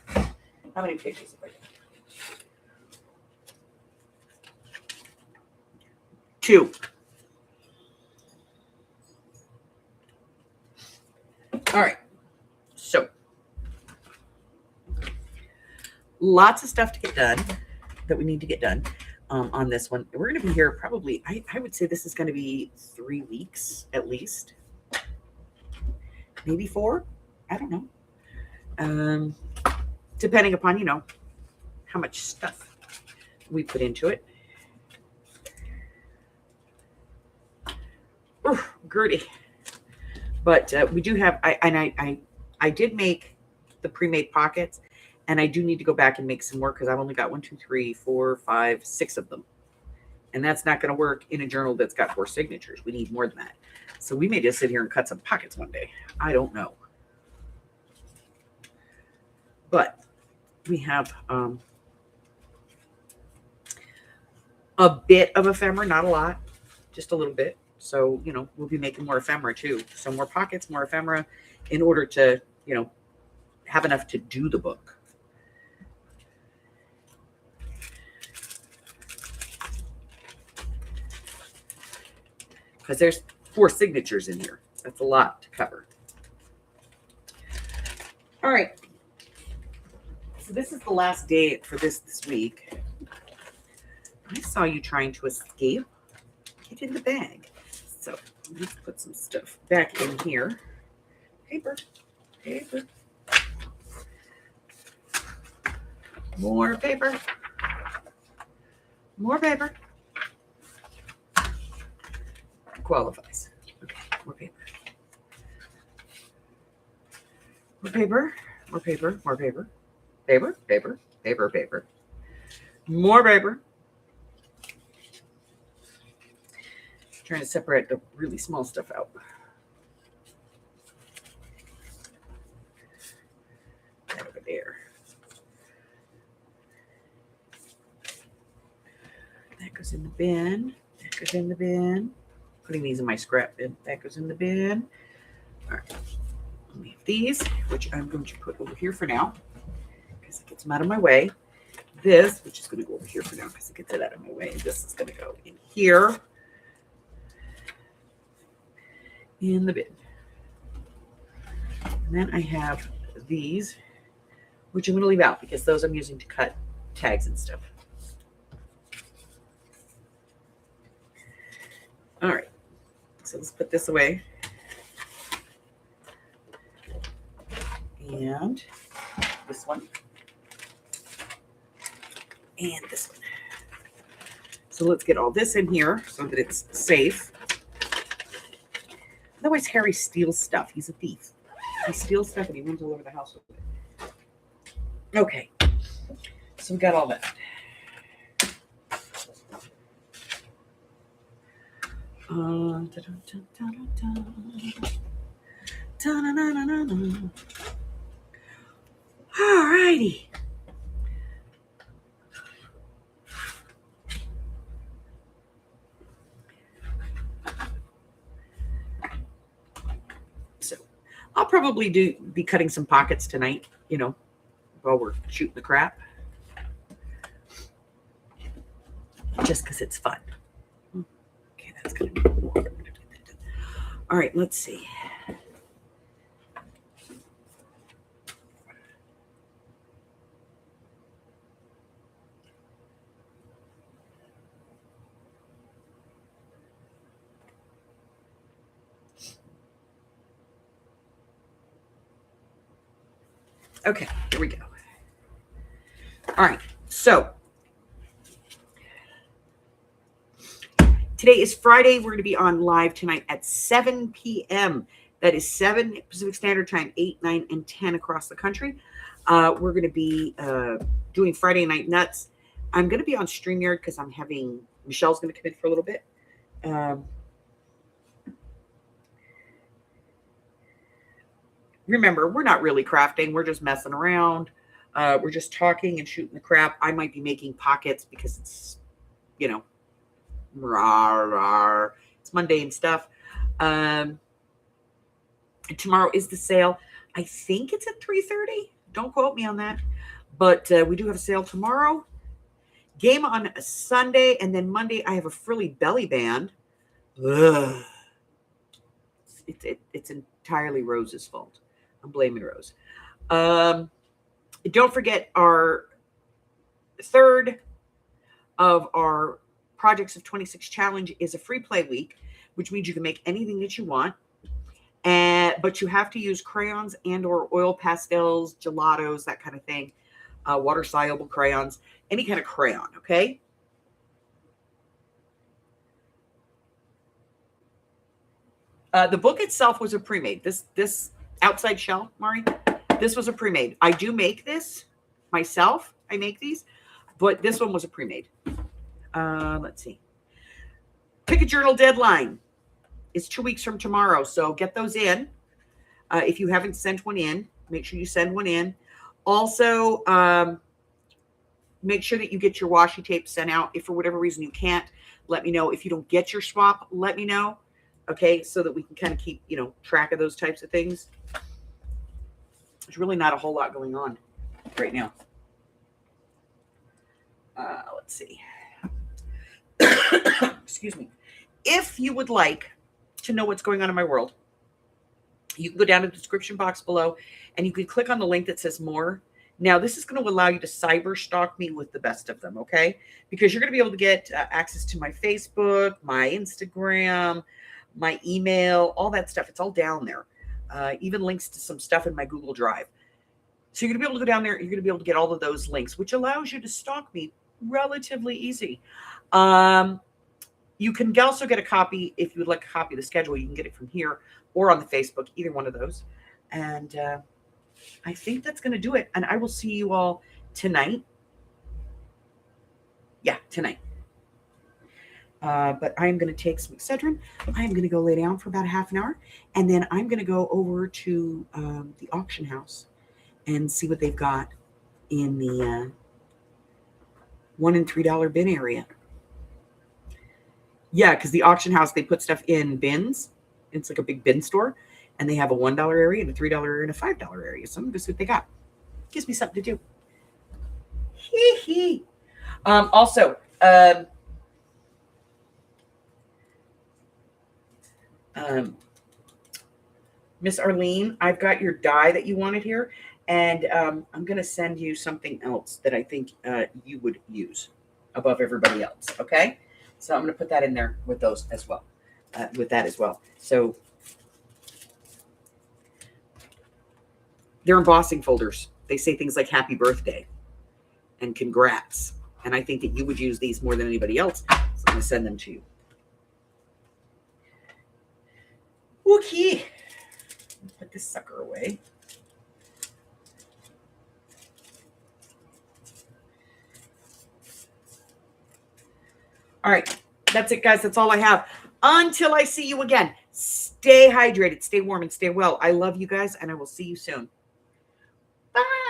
How many pages have I got? 2. All right. So lots of stuff to get done that we need to get done on this one. We're going to be here probably, I would say this is going to be 3 weeks at least. Maybe 4. I don't know. Depending upon, how much stuff we put into it. Oof, Gertie. But we do have, I did make the pre-made pockets, and I do need to go back and make some more, because I've only got 1, 2, 3, 4, 5, 6 of them. And that's not going to work in a journal that's got 4 signatures. We need more than that. So we may just sit here and cut some pockets one day. I don't know. But we have a bit of ephemera, not a lot, just a little bit. So, we'll be making more ephemera too. So more pockets, more ephemera, in order to, have enough to do the book. Because there's 4 signatures in here. That's a lot to cover. All right. So this is the last day for this week. I saw you trying to escape. Get in the bag. So let's put some stuff back in here. Paper. More paper. More paper. Qualifies. Okay, more paper. More paper. More paper. More paper. Paper. Paper. Paper. Paper. More paper. Trying to separate the really small stuff out. That over there. That goes in the bin. That goes in the bin. Putting these in my scrap bin. That goes in the bin. All right. I'll leave these, which I'm going to put over here for now, because it gets them out of my way. This, which is going to go over here for now, because it gets it out of my way. This is going to go in here. In the bin. And then I have these, which I'm going to leave out, because those I'm using to cut tags and stuff. All right. So let's put this away. And this one. And this one. So let's get all this in here so that it's safe. Otherwise, Harry steals stuff. He's a thief. He steals stuff and he runs all over the house with it. Okay. So we got all that. All righty. So I'll probably be cutting some pockets tonight, while we're shooting the crap. Just because it's fun. Okay, that's going to be more. All right, let's see. Okay, here we go. All right, so today is Friday. We're going to be on live tonight at 7 p.m. That is 7 Pacific Standard Time, 8, 9, and 10 across the country. We're going to be doing Friday Night Nuts. I'm going to be on StreamYard because Michelle's going to come in for a little bit. Remember, we're not really crafting. We're just messing around. We're just talking and shooting the crap. I might be making pockets because it's, it's Monday and stuff. And tomorrow is the sale. I think it's at 3:30. Don't quote me on that. But we do have a sale tomorrow. Game on a Sunday. And then Monday, I have a frilly belly band. Ugh. It's entirely Rose's fault. I'm blaming Rose. Don't forget our third of our Projects of 26 challenge is a free play week, which means you can make anything that you want. But you have to use crayons and or oil pastels, gelatos, that kind of thing. Water soluble crayons, any kind of crayon. Okay. The book itself was a pre-made. This outside shell, Mari, this was a pre-made. I do make this myself. I make these, but this one was a pre-made. Let's see. Pick a journal deadline. It's 2 weeks from tomorrow, so get those in. If you haven't sent one in, make sure you send one in. Also, make sure that you get your washi tape sent out. If for whatever reason you can't, let me know. If you don't get your swap, let me know. Okay, so that we can kind of keep, track of those types of things. There's really not a whole lot going on right now. Let's see. Excuse me. If you would like to know what's going on in my world, you can go down to the description box below and you can click on the link that says more. Now, this is going to allow you to cyber stalk me with the best of them, okay? Because you're going to be able to get access to my Facebook, my Instagram, my email, all that stuff. It's all down there. Even links to some stuff in my Google Drive. So you're going to be able to go down there. You're going to be able to get all of those links, which allows you to stalk me relatively easy. You can also get a copy, if you would like a copy of the schedule, you can get it from here or on the Facebook, either one of those. And I think that's going to do it. And I will see you all tonight. Yeah, tonight. But I'm going to take some Excedrin. I'm going to go lay down for about a half an hour. And then I'm going to go over to the auction house and see what they've got in the $1 and $3 bin area. Yeah, because the auction house, they put stuff in bins. It's like a big bin store. And they have a $1 area and a $3 area and a $5 area. So I'm going to see what they got. Gives me something to do. Hee hee. Also, Miss Arlene, I've got your die that you wanted here. And I'm going to send you something else that I think you would use above everybody else. Okay? So I'm going to put that in there with those as well. With that as well. So They're embossing folders. They say things like happy birthday and congrats. And I think that you would use these more than anybody else. So I'm going to send them to you. Okay. Put this sucker away. All right. That's it, guys. That's all I have. Until I see you again, stay hydrated, stay warm, and stay well. I love you guys, and I will see you soon. Bye.